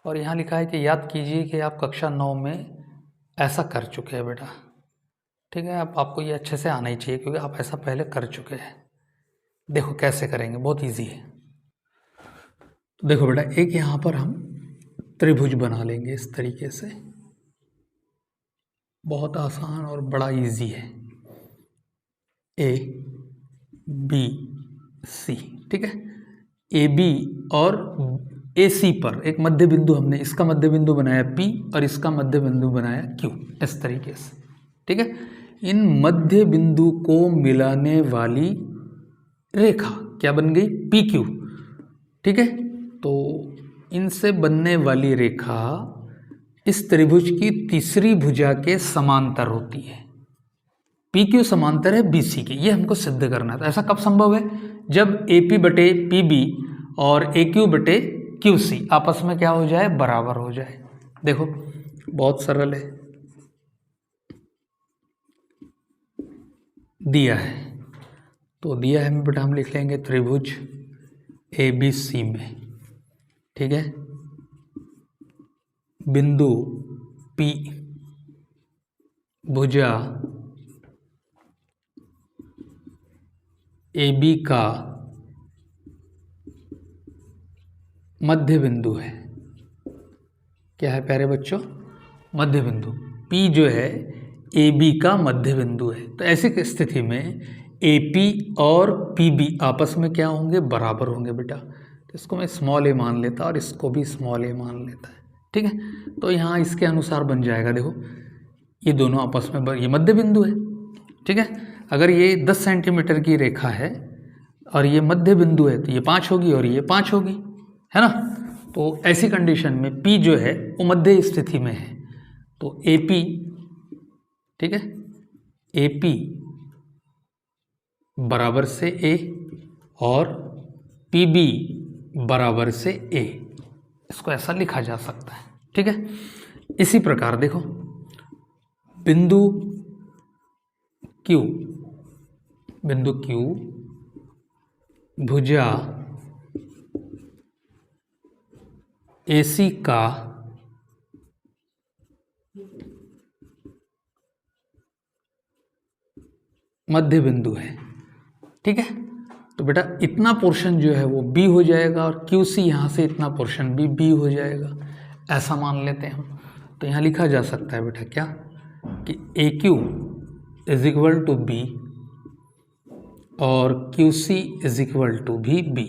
और यहाँ लिखा है कि याद कीजिए कि आप कक्षा 9 में ऐसा कर चुके हैं बेटा। ठीक है, अब आपको ये अच्छे से आना ही चाहिए क्योंकि आप ऐसा पहले कर चुके हैं। देखो कैसे करेंगे, बहुत इजी है। तो देखो बेटा, एक यहाँ पर हम त्रिभुज बना लेंगे इस तरीके से, बहुत आसान और बड़ा इजी है। ए बी सी, ठीक है, ए बी और ए सी पर एक मध्य बिंदु, हमने इसका मध्य बिंदु बनाया P और इसका मध्य बिंदु बनाया Q, इस तरीके से। ठीक है, इन मध्य बिंदु को मिलाने वाली रेखा क्या बन गई, PQ। ठीक है, तो इनसे बनने वाली रेखा इस त्रिभुज की तीसरी भुजा के समांतर होती है। PQ समांतर है BC के, ये हमको सिद्ध करना है। तो ऐसा कब संभव है, जब AP बटे PB और AQ बटे QC आपस में क्या हो जाए, बराबर हो जाए। देखो बहुत सरल है, दिया है तो दिया है बेटा, हम लिख लेंगे त्रिभुज ABC में, ठीक है, बिंदु P भुजा AB का मध्य बिंदु है। क्या है प्यारे बच्चों, मध्य बिंदु। P जो है AB का मध्य बिंदु है। तो ऐसी स्थिति में AP और PB आपस में क्या होंगे, बराबर होंगे बेटा। तो इसको मैं स्मॉल a मान लेता और इसको भी स्मॉल a मान लेता है। ठीक है, तो यहाँ इसके अनुसार बन जाएगा। देखो ये दोनों आपस में, ये मध्य बिंदु है। ठीक है, अगर ये 10 सेंटीमीटर की रेखा है और ये मध्य बिंदु है तो ये 5 होगी और ये 5 होगी, है ना। तो ऐसी कंडीशन में P जो है वो मध्य स्थिति में है, तो AP, ठीक है, AP बराबर से A और PB बराबर से A, इसको ऐसा लिखा जा सकता है। ठीक है, इसी प्रकार देखो बिंदु Q भुजा AC का मध्य बिंदु है। ठीक है, तो बेटा इतना पोर्शन जो है वो B हो जाएगा और QC यहाँ से इतना पोर्शन भी B हो जाएगा, ऐसा मान लेते हैं हम। तो यहाँ लिखा जा सकता है बेटा क्या, कि AQ is equal to B और QC इज इक्वल टू भी B।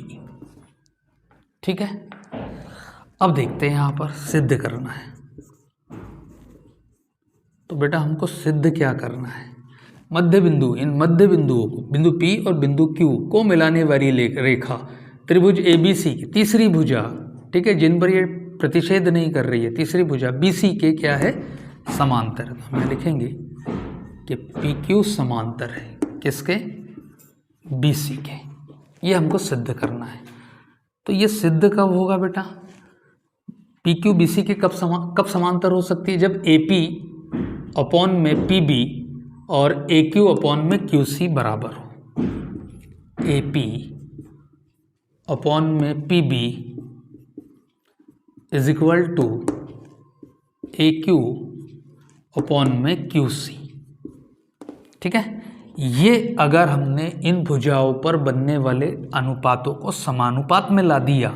ठीक है, अब देखते हैं यहाँ पर सिद्ध करना है। तो बेटा हमको सिद्ध क्या करना है, मध्य बिंदु, इन मध्य बिंदुओं को, बिंदु P और बिंदु Q को मिलाने वाली रेखा त्रिभुज ABC की तीसरी भुजा, ठीक है, जिन पर ये प्रतिच्छेद नहीं कर रही है, तीसरी भुजा BC के क्या है, समांतर। तो हम लिखेंगे कि PQ समांतर है किसके, BC के। ये हमको सिद्ध करना है। तो ये सिद्ध कब होगा बेटा, PQ BC के कब समांतर हो सकती है, जब AP अपॉन में PB और AQ अपॉन में QC बराबर हो। AP अपॉन में PB is equal to AQ upon में QC। ठीक है, ये अगर हमने इन भुजाओं पर बनने वाले अनुपातों को समानुपात में ला दिया,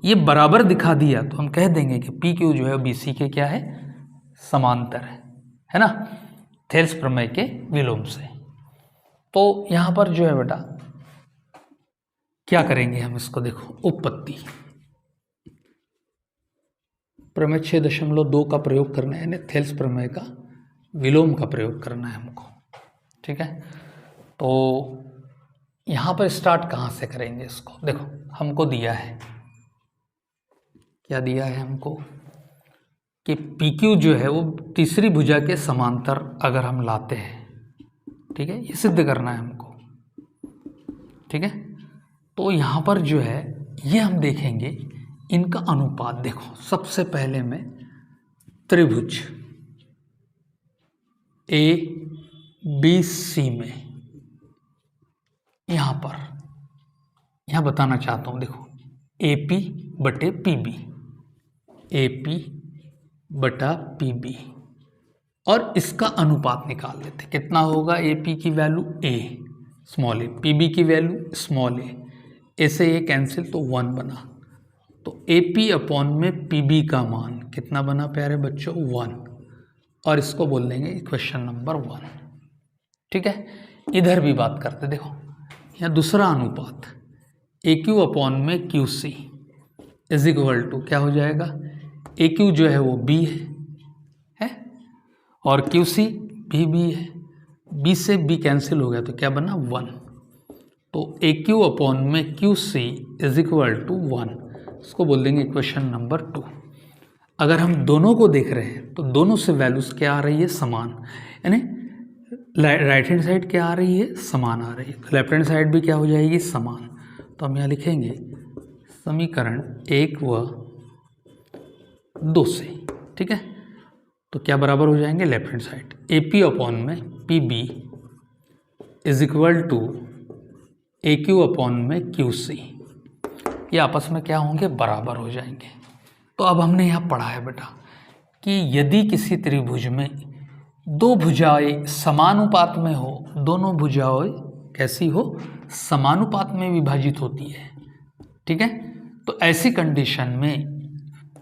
ये बराबर दिखा दिया तो हम कह देंगे कि पी क्यू जो है बी सी के क्या है, समांतर है ना, थेल्स प्रमेय के विलोम से। तो यहाँ पर जो है बेटा क्या करेंगे हम इसको, देखो उपपत्ति प्रमेय 6.2 का प्रयोग करना है, यानी थेल्स प्रमेय का विलोम का प्रयोग करना है हमको, ठीक है। तो यहाँ पर स्टार्ट कहाँ से करेंगे इसको, देखो हमको दिया है, क्या दिया है हमको कि PQ जो है वो तीसरी भुजा के समांतर अगर हम लाते हैं, ठीक है, ये सिद्ध करना है हमको, ठीक है। तो यहाँ पर जो है ये हम देखेंगे इनका अनुपात। देखो सबसे पहले में त्रिभुज ABC में यहाँ बताना चाहता हूँ, देखो AP बटे PB और इसका अनुपात निकाल लेते, कितना होगा, AP की value A small a, PB की वैल्यू स्मॉल a से ये कैंसिल तो 1 बना, तो AP अपॉन में PB का मान कितना बना प्यारे बच्चों, 1, और इसको बोल देंगे इक्वेशन नंबर 1, ठीक है। इधर भी बात करते, देखो यहाँ दूसरा अनुपात AQ अपॉन में QC इज इक्वल टू क्या हो जाएगा, AQ जो है वो B है और QC भी B है, B से B कैंसिल हो गया तो क्या बना 1, तो AQ अपॉन में QC इज इक्वल टू 1, इसको बोल देंगे इक्वेशन नंबर 2। अगर हम दोनों को देख रहे हैं तो दोनों से वैल्यूज क्या आ रही है, समान, यानी राइट हैंड साइड क्या आ रही है, समान आ रही है, तो लेफ्ट हैंड साइड भी क्या हो जाएगी, समान। तो हम यहाँ लिखेंगे समीकरण 1 व 2 से, ठीक है। तो क्या बराबर हो जाएंगे, left hand side AP upon में PB is equal to AQ upon में QC, ये आपस में क्या होंगे, बराबर हो जाएंगे। तो अब हमने यहाँ पढ़ा है बेटा कि यदि किसी त्रिभुज में दो भुजाएं समानुपात में हो, दोनों भुजाएं कैसी हो, समानुपात में विभाजित होती है, ठीक है। तो ऐसी कंडीशन में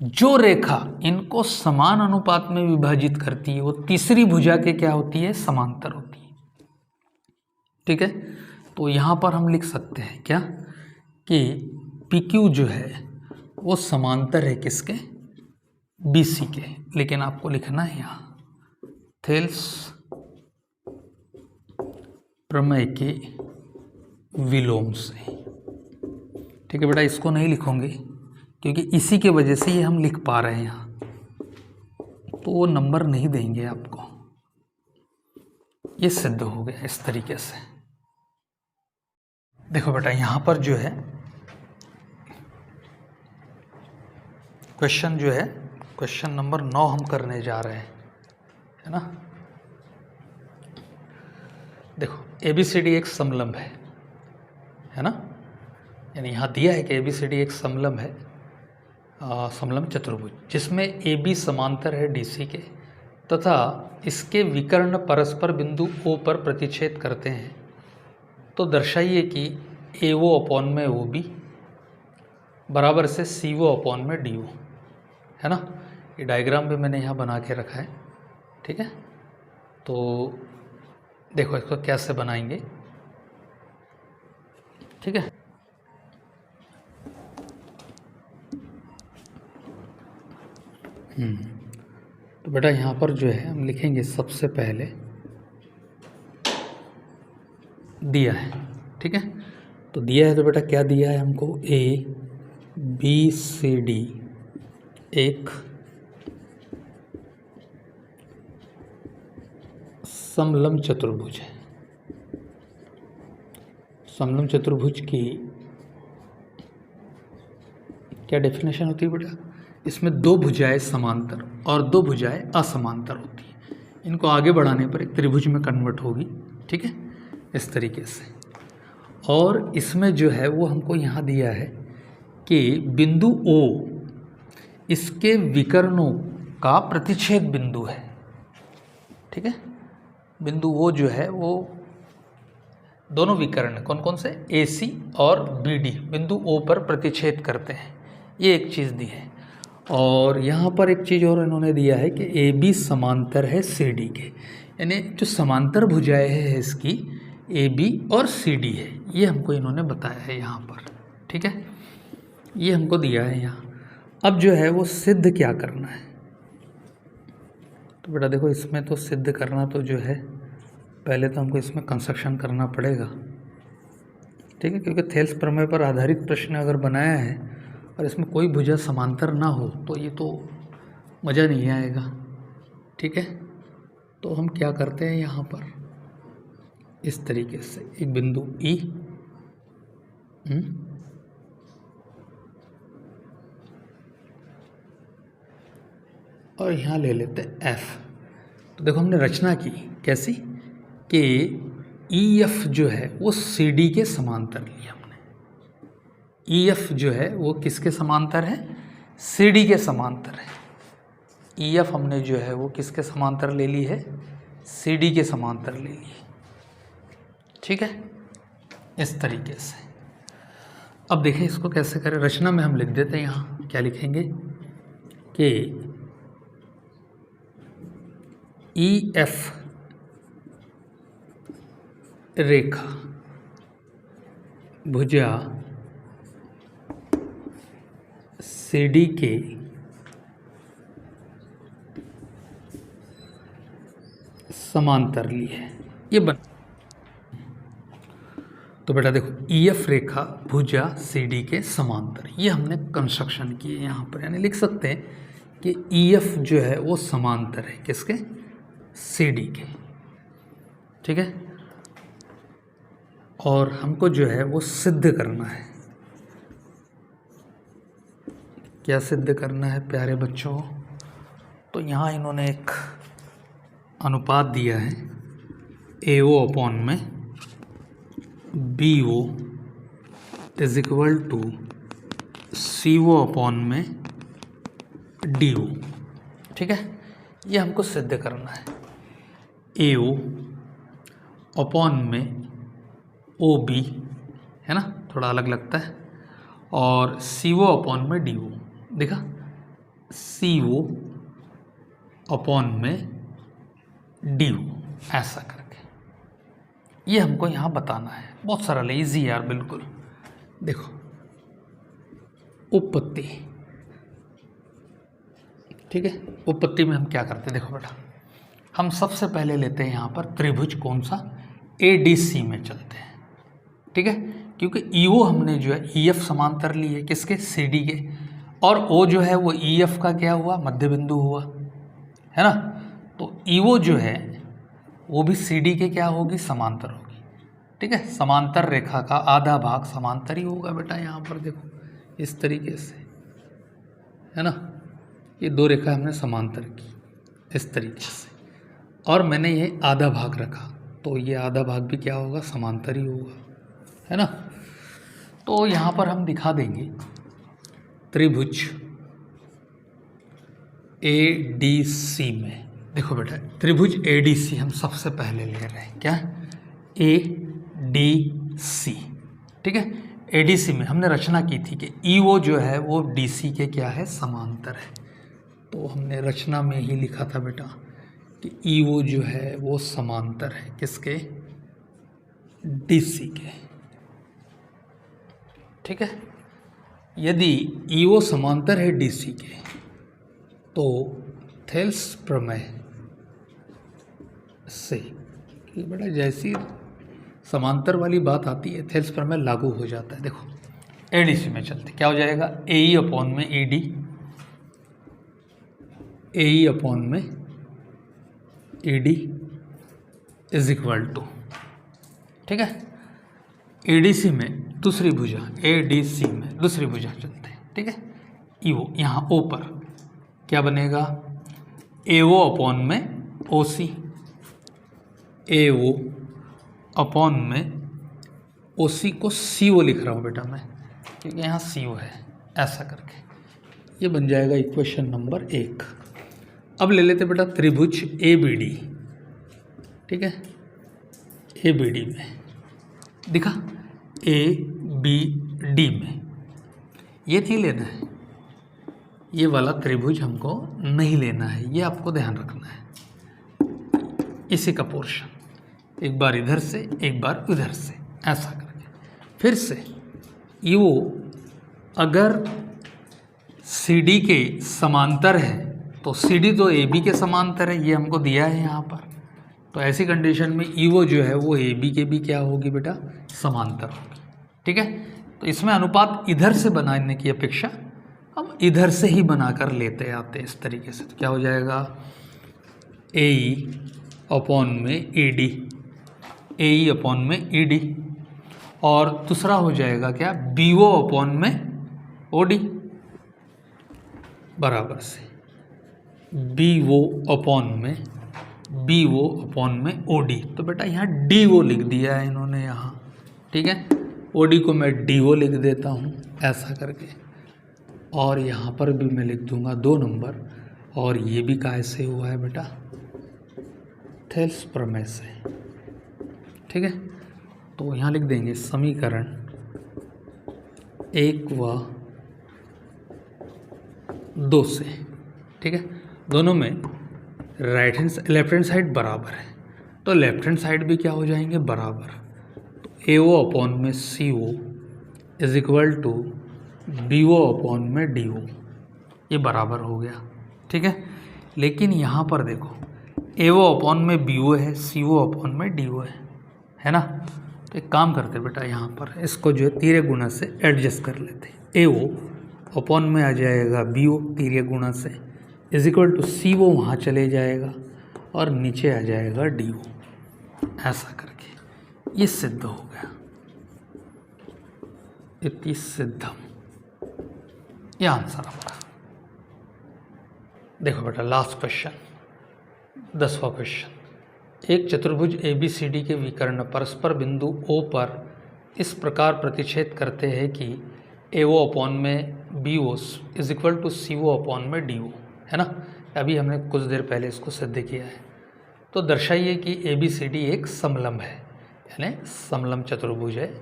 जो रेखा इनको समान अनुपात में विभाजित करती है वो तीसरी भुजा के क्या होती है, समांतर होती है, ठीक है। तो यहाँ पर हम लिख सकते हैं क्या कि PQ जो है वो समांतर है किसके, BC के, लेकिन आपको लिखना है यहाँ थेल्स प्रमेय के विलोम से, ठीक है बेटा। इसको नहीं लिखोगे क्योंकि इसी के वजह से ये हम लिख पा रहे हैं यहाँ, तो वो नंबर नहीं देंगे आपको, ये सिद्ध हो गया इस तरीके से। देखो बेटा यहाँ पर जो है क्वेश्चन जो है, क्वेश्चन नंबर 9 हम करने जा रहे हैं, है ना। देखो ABCD एक समलंब है ना, यानी यहाँ दिया है कि ABCD एक समलंब है, समलंब चतुर्भुज जिसमें AB समांतर है DC के तथा इसके विकर्ण परस्पर बिंदु O पर प्रतिच्छेद करते हैं। तो दर्शाइए कि AO अपॉन में OB बराबर से CO अपॉन में DO, है ना। ये डायग्राम भी मैंने यहाँ बना के रखा है, ठीक है। तो देखो इसको कैसे बनाएंगे, ठीक है। तो बेटा यहाँ पर जो है हम लिखेंगे सबसे पहले दिया है, ठीक है। तो दिया है तो बेटा क्या दिया है हमको, ABCD एक समलंब चतुर्भुज है। समलंब चतुर्भुज की क्या डेफिनेशन होती है बेटा, इसमें दो भुजाएं समांतर और दो भुजाएं असमांतर होती है, इनको आगे बढ़ाने पर एक त्रिभुज में कन्वर्ट होगी, ठीक है, इस तरीके से। और इसमें जो है वो हमको यहाँ दिया है कि बिंदु O इसके विकर्णों का प्रतिच्छेद बिंदु है, ठीक है। बिंदु O जो है वो दोनों विकर्ण कौन कौन से AC और BD बिंदु O पर प्रतिच्छेद करते हैं, ये एक चीज़ दी है। और यहाँ पर एक चीज़ और इन्होंने दिया है कि ए बी समांतर है सी डी के, यानी जो समांतर भुजाएं है इसकी ए बी और सी डी है, ये हमको इन्होंने बताया है यहाँ पर। ठीक है, ये हमको दिया है यहाँ। अब जो है वो सिद्ध क्या करना है, तो बेटा देखो इसमें तो सिद्ध करना तो जो है पहले तो हमको इसमें कंस्ट्रक्शन करना पड़ेगा। ठीक है, क्योंकि थेल्स प्रमेय पर आधारित प्रश्न अगर बनाया है और इसमें कोई भुजा समांतर ना हो तो ये तो मज़ा नहीं आएगा। ठीक है, तो हम क्या करते हैं यहाँ पर इस तरीके से एक बिंदु ई और यहाँ ले लेते हैं एफ। तो देखो हमने रचना की कैसी कि ई एफ जो है वो सी डी के समांतर लिया हमने। ई एफ जो है वो किसके समांतर है, सी डी के समांतर है। ई एफ हमने जो है वो किसके समांतर ले ली है, सी डी के समांतर ले ली। ठीक है, इस तरीके से। अब देखें इसको कैसे करें, रचना में हम लिख देते हैं। यहाँ क्या लिखेंगे कि ई एफ रेखा भुजा सी डी के समांतर ली है। ये बन तो बेटा देखो ई एफ रेखा भुजा सी डी के समांतर, ये हमने कंस्ट्रक्शन किए यहाँ पर, यानी लिख सकते हैं कि ई एफ जो है वो समांतर है किसके, सी डी के। ठीक है, और हमको जो है वो सिद्ध करना है। क्या सिद्ध करना है प्यारे बच्चों, तो यहाँ इन्होंने एक अनुपात दिया है ए ओ अपॉन में B O is equal to C O upon में डी ओ। ठीक है, ये हमको सिद्ध करना है। ए ओ अपॉन में ओ बी है ना, थोड़ा अलग लगता है, और सी ओ अपॉन में डी ओ। देखा, सी ओ अपॉन में डी ओ, ऐसा करके ये हमको यहाँ बताना है। बहुत सरल है, इजी यार बिल्कुल। देखो उपपत्ति, ठीक है, उपपत्ति में हम क्या करते हैं, देखो बेटा हम सबसे पहले लेते हैं यहाँ पर त्रिभुज कौन सा, ए डी सी में चलते हैं। ठीक है, क्योंकि ई ओ हमने जो है ई एफ समांतर ली है किसके, सी डी के, और ओ जो है वो ई एफ का क्या हुआ, मध्य बिंदु हुआ, है ना। तो ई ओ जो है वो भी सी डी के क्या होगी, समांतर होगी। ठीक है, समांतर रेखा का आधा भाग समांतर ही होगा बेटा। यहाँ पर देखो इस तरीके से, है ना, ये दो रेखा हमने समांतर की इस तरीके से, और मैंने ये आधा भाग रखा, तो ये आधा भाग भी क्या होगा, समांतर ही होगा, है ना। तो यहाँ पर हम दिखा देंगे त्रिभुज ए डी सी में। देखो बेटा त्रिभुज ए डी सी हम सबसे पहले ले रहे हैं, क्या, ए डी सी। ठीक है, ए डी सी में हमने रचना की थी कि ई ओ जो है वो डी सी के क्या है, समांतर है। तो हमने रचना में ही लिखा था बेटा कि ई ओ जो है वो समांतर है किसके, डी सी के। ठीक है, यदि ई ओ समांतर है डी सी के तो थेल्स प्रमेय से, कि बेटा जैसी समांतर वाली बात आती है थेल्स प्रमेय लागू हो जाता है। देखो ए डी सी में चलते, क्या हो जाएगा, ए ई अपॉन में A D, A E upon में A D is equal to, ठीक है, ए डी सी में दूसरी भुजा, ए डी सी में दूसरी भुजा चलते हैं। ठीक है, ई ओ, यहाँ ओ पर क्या बनेगा, ए ओ अपॉन में ओ सी, ए ओ अपॉन में ओ सी को सी ओ लिख रहा हूँ बेटा मैं, क्योंकि यहाँ सी ओ है, ऐसा करके ये बन जाएगा इक्वेशन नंबर 1। अब ले लेते बेटा त्रिभुज ए बी डी। ठीक है, ए बी डी में दिखा, ए बी डी में ये नहीं लेना है, ये वाला त्रिभुज हमको नहीं लेना है, ये आपको ध्यान रखना है। इसी का पोर्शन एक बार इधर से एक बार उधर से ऐसा करके, फिर से यो अगर CD के समांतर है तो CD तो AB के समांतर है, ये हमको दिया है यहाँ पर। तो ऐसी कंडीशन में ईओ जो है वो AB के भी क्या होगी बेटा, समांतर होगी। ठीक है, तो इसमें अनुपात इधर से बनाने की अपेक्षा हम इधर से ही बनाकर लेते आते इस तरीके से। तो क्या हो जाएगा, AE अपॉन में AD, AE अपॉन में ED, और दूसरा हो जाएगा क्या, BO अपॉन में OD, बराबर से BO अपॉन में OD। तो बेटा यहाँ DO लिख दिया है इन्होंने यहाँ। ठीक है, OD को मैं DO लिख देता हूँ ऐसा करके, और यहाँ पर भी मैं लिख दूंगा 2 नंबर, और ये भी कैसे हुआ है बेटा, थेल्स प्रमेय से। ठीक है, तो यहाँ लिख देंगे समीकरण 1 व 2 से। ठीक है, दोनों में लेफ्ट हैंड साइड बराबर है, तो लेफ्ट हैंड साइड भी क्या हो जाएंगे, बराबर। तो AO अपॉन में CO is equal to BO upon में DO, ये बराबर हो गया। ठीक है, लेकिन यहाँ पर देखो AO अपॉन में BO है, CO अपॉन में DO है ना। तो एक काम करते बेटा, यहाँ पर इसको जो है तीर्य गुणा से एडजस्ट कर लेते। AO अपॉन में आ जाएगा BO तीर्य गुणा से, इज इक्वल टू CO वहाँ चले जाएगा और नीचे आ जाएगा DO, ऐसा करके ये सिद्ध हो गया। इति सिद्धम, ये आंसर आपका। देखो बेटा लास्ट क्वेश्चन, 10वां क्वेश्चन। एक चतुर्भुज ABCD के विकर्ण परस्पर बिंदु O पर इस प्रकार प्रतिच्छेद करते हैं कि AO अपॉन में BO is equal to CO upon में DO, है ना। अभी हमने कुछ देर पहले इसको सिद्ध किया है। तो दर्शाइए कि ABCD एक समलंब है, यानी समलंब चतुर्भुज है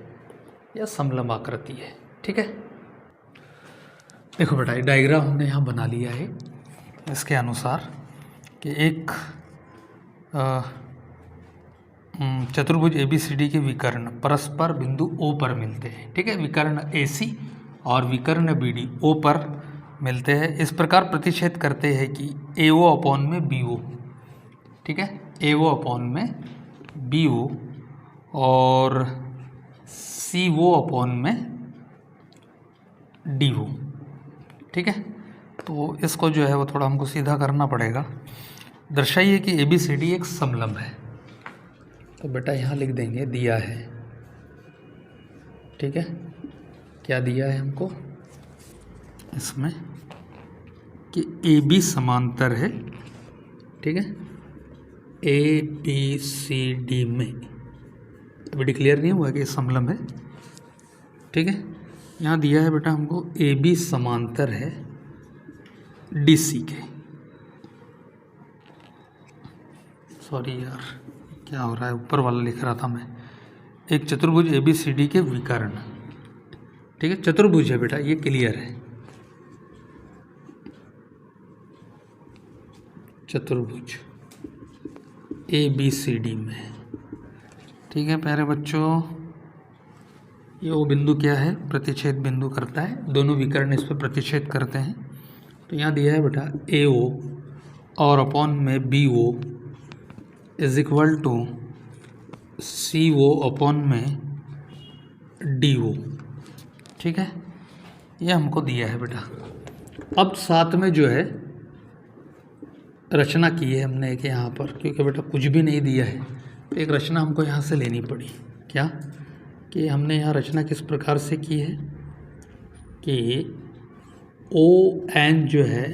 या समलंब आकृति है। ठीक है, देखो बेटा डायग्राम हमने यहाँ बना लिया है इसके अनुसार कि एक चतुर्भुज ABCD के विकर्ण परस्पर बिंदु O पर मिलते हैं। ठीक है, विकर्ण AC और विकर्ण BD O पर मिलते हैं। इस प्रकार प्रतिच्छेद करते हैं कि AO अपॉन में BO, ठीक है, AO अपॉन में BO और CO अपॉन में DO। ठीक है, तो इसको जो है वो थोड़ा हमको सीधा करना पड़ेगा। दर्शाइए कि ABCD एक समलंब है। तो बेटा यहाँ लिख देंगे, दिया है। ठीक है, क्या दिया है हमको इसमें कि AB समांतर है। ठीक है, ABCD में अभी डिक्लेयर नहीं हुआ कि समलंब है। ठीक है, यहाँ दिया है बेटा हमको AB समांतर है DC के। सॉरी यार, क्या हो रहा है, ऊपर वाला लिख रहा था मैं। एक चतुर्भुज ABCD के विकर्ण, ठीक है, चतुर्भुज है बेटा, ये क्लियर है। चतुर्भुज ABCD में, ठीक है प्यारे बच्चों, ये वो बिंदु क्या है, प्रतिच्छेद बिंदु करता है। दोनों विकर्ण इस पर प्रतिच्छेद करते हैं। तो यहाँ दिया है बेटा AO और अपॉन में BO is equal to CO upon में DO। ठीक है, ये हमको दिया है बेटा। अब साथ में जो है रचना की है हमने एक यहाँ पर, क्योंकि बेटा कुछ भी नहीं दिया है तो एक रचना हमको यहाँ से लेनी पड़ी। क्या कि हमने यहाँ रचना किस प्रकार से की है कि ON जो है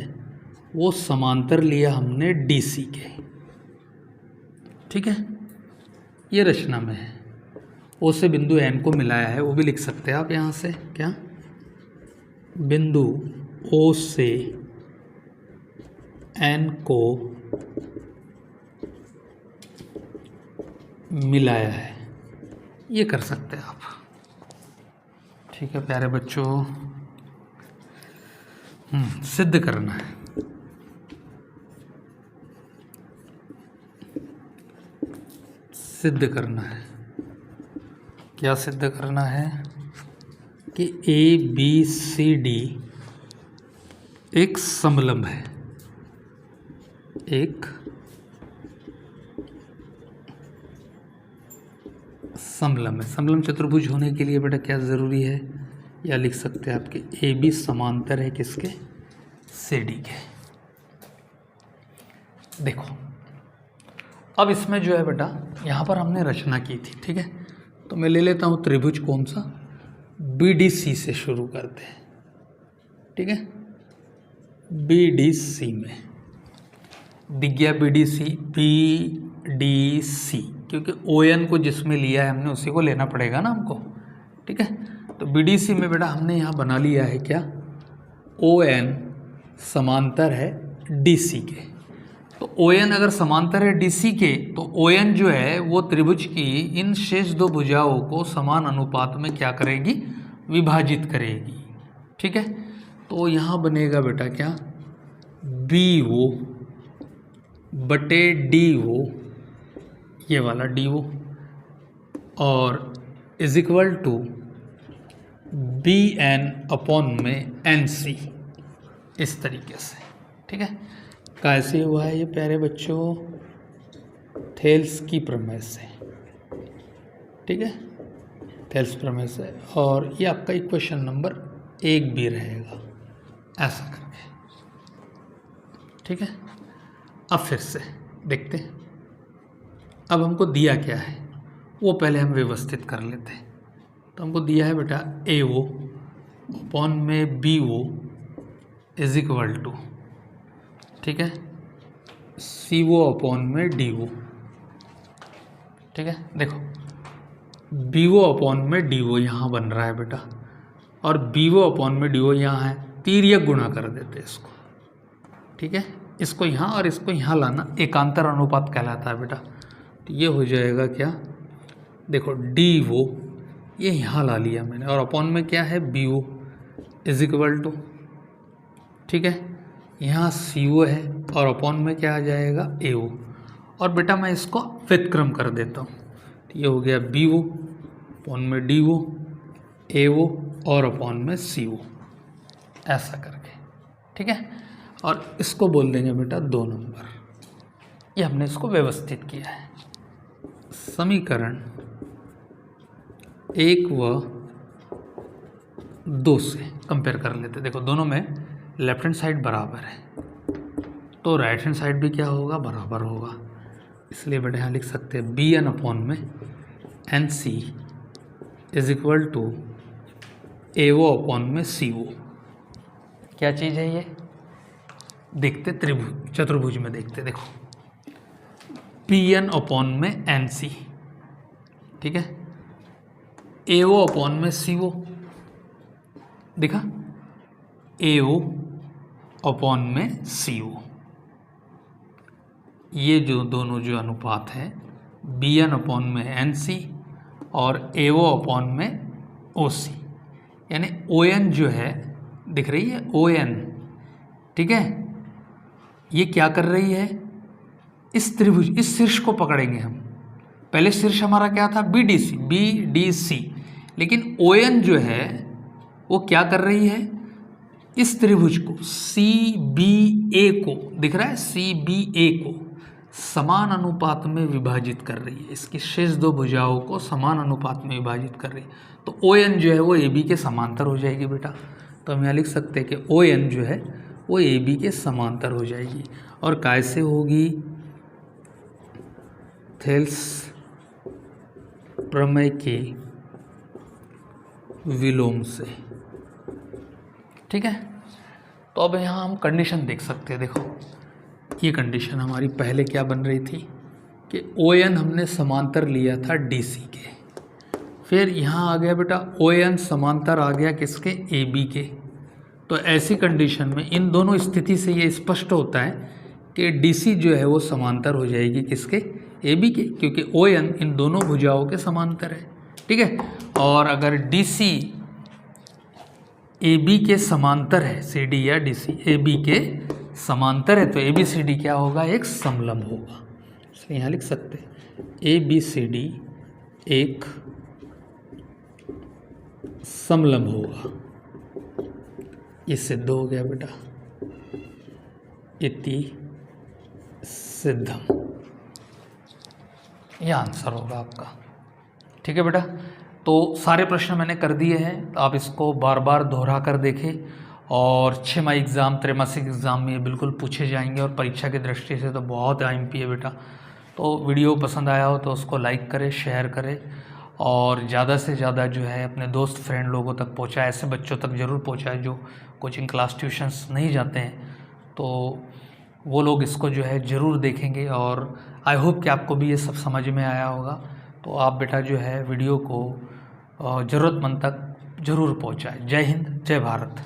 वो समांतर लिया हमने DC के। ठीक है, ये रचना में है। O से बिंदु N को मिलाया है, वो भी लिख सकते हैं आप यहाँ से। क्या, बिंदु O से N को मिलाया है, ये कर सकते हैं आप। ठीक है प्यारे बच्चों, सिद्ध करना है। सिद्ध करना है, क्या सिद्ध करना है कि ABCD एक समलंब है, एक समलंब है। समलंब चतुर्भुज होने के लिए बेटा क्या ज़रूरी है, या लिख सकते हैं आपके AB समांतर है किसके, CD के। देखो अब इसमें जो है बेटा यहाँ पर हमने रचना की थी, ठीक है, तो मैं ले लेता हूँ त्रिभुज कौन सा, BDC से शुरू करते हैं, ठीक है। BDC में दिख गया BDC, BDC क्योंकि ON को जिसमें लिया है हमने उसी को लेना पड़ेगा ना हमको, ठीक है। तो BDC में बेटा हमने यहाँ बना लिया है क्या, ON समांतर है DC के। तो ON अगर समांतर है DC के तो ON जो है वो त्रिभुज की इन शेष दो भुजाओं को समान अनुपात में क्या करेगी, विभाजित करेगी, ठीक है। तो यहाँ बनेगा बेटा क्या, BO बटे DO, ये वाला DO, और is equal to BN upon में NC, इस तरीके से, ठीक है। कैसे हुआ है ये प्यारे बच्चों, थेल्स की प्रमेय से, ठीक है, थेल्स प्रमेय से। और ये आपका इक्वेशन नंबर 1 भी रहेगा ऐसा करके, ठीक है। अब फिर से देखते हैं, अब हमको दिया क्या है वो पहले हम व्यवस्थित कर लेते हैं। तो हमको दिया है बेटा AO अपॉन में BO इज इक्वल टू, ठीक है, CO अपॉन में DO, ठीक है। देखो BO अपॉन में DO यहाँ बन रहा है बेटा, और BO अपॉन में DO यहाँ है, तिर्यक गुणा कर देते इसको, ठीक है। इसको यहाँ और इसको यहाँ लाना एकांतर अनुपात कहलाता है बेटा। तो ये हो जाएगा क्या, देखो DO ये यहाँ ला लिया मैंने, और अपॉन में क्या है BO इज इक्वल टू, ठीक है, यहाँ CO है और अपॉन में क्या आ जाएगा AO, और बेटा मैं इसको व्युत्क्रम कर देता हूँ। तो ये हो गया BO अपॉन में DO, AO और अपॉन में CO, ऐसा करके, ठीक है। और इसको बोल देंगे बेटा 2 नंबर। ये हमने इसको व्यवस्थित किया है। समीकरण 1 व 2 से कंपेयर कर लेते। देखो दोनों में लेफ्ट हैंड साइड बराबर है, तो राइट हैंड साइड भी क्या होगा, बराबर होगा। इसलिए बेटा यहाँ लिख सकते हैं BN अपॉन में NC is equal to AO upon में CO। क्या चीज़ है ये, देखते त्रिभुज चतुर्भुज में देखते। देखो PN अपॉन में NC, ठीक है, AO अपॉन में CO, देखा, AO अपॉन में CO, ये जो दोनों जो अनुपात है BN अपॉन में NC और AO अपॉन में OC, यानी ON जो है दिख रही है ON, ठीक है, ये क्या कर रही है, इस त्रिभुज इस शीर्ष को पकड़ेंगे हम। पहले शीर्ष हमारा क्या था BDC, लेकिन ON जो है वो क्या कर रही है, इस त्रिभुज को CBA को, दिख रहा है CBA को समान अनुपात में विभाजित कर रही है। इसकी शेष दो भुजाओं को समान अनुपात में विभाजित कर रही है। तो ON जो है वो AB के समांतर हो जाएगी बेटा। तो हम यहाँ लिख सकते हैं कि ON जो है वो AB के समांतर हो जाएगी। और कैसे होगी, थेल्स प्रमेय के विलोम से, ठीक है। तो अब यहाँ हम कंडीशन देख सकते हैं। देखो ये कंडीशन हमारी पहले क्या बन रही थी कि ON हमने समांतर लिया था DC के, फिर यहाँ आ गया बेटा ON समांतर आ गया किसके, AB के। तो ऐसी कंडीशन में इन दोनों स्थिति से ये स्पष्ट होता है कि DC जो है वो समांतर हो जाएगी किसके, AB के, क्योंकि ON इन दोनों भुजाओं के समांतर है, ठीक है। और अगर DC ए बी के समांतर है, सी डी या डी सी ए बी के समांतर है, तो ए बी सी डी क्या होगा, एक समलंब होगा। इसलिए यहाँ लिख सकते हैं ए बी सी डी एक समलंब होगा। ये सिद्ध हो गया बेटा, इति सिद्धम, ये आंसर होगा आपका। ठीक है बेटा, तो सारे प्रश्न मैंने कर दिए हैं, तो आप इसको बार बार दोहरा कर देखें और 6 माही एग्ज़ाम, त्रैमासिक एग्ज़ाम में ये बिल्कुल पूछे जाएंगे और परीक्षा की दृष्टि से तो बहुत IMP है बेटा। तो वीडियो पसंद आया हो तो उसको लाइक करें, शेयर करें और ज़्यादा से ज़्यादा जो है अपने दोस्त फ्रेंड लोगों तक पहुँचाए, ऐसे बच्चों तक ज़रूर पहुँचाए जो कोचिंग क्लास ट्यूशन्स नहीं जाते हैं, तो वो लोग इसको जो है ज़रूर देखेंगे। और आई होप कि आपको भी ये सब समझ में आया होगा। तो आप बेटा जो है वीडियो को ज़रूरतमंद तक ज़रूर पहुँचाएं। जय हिंद, जय भारत।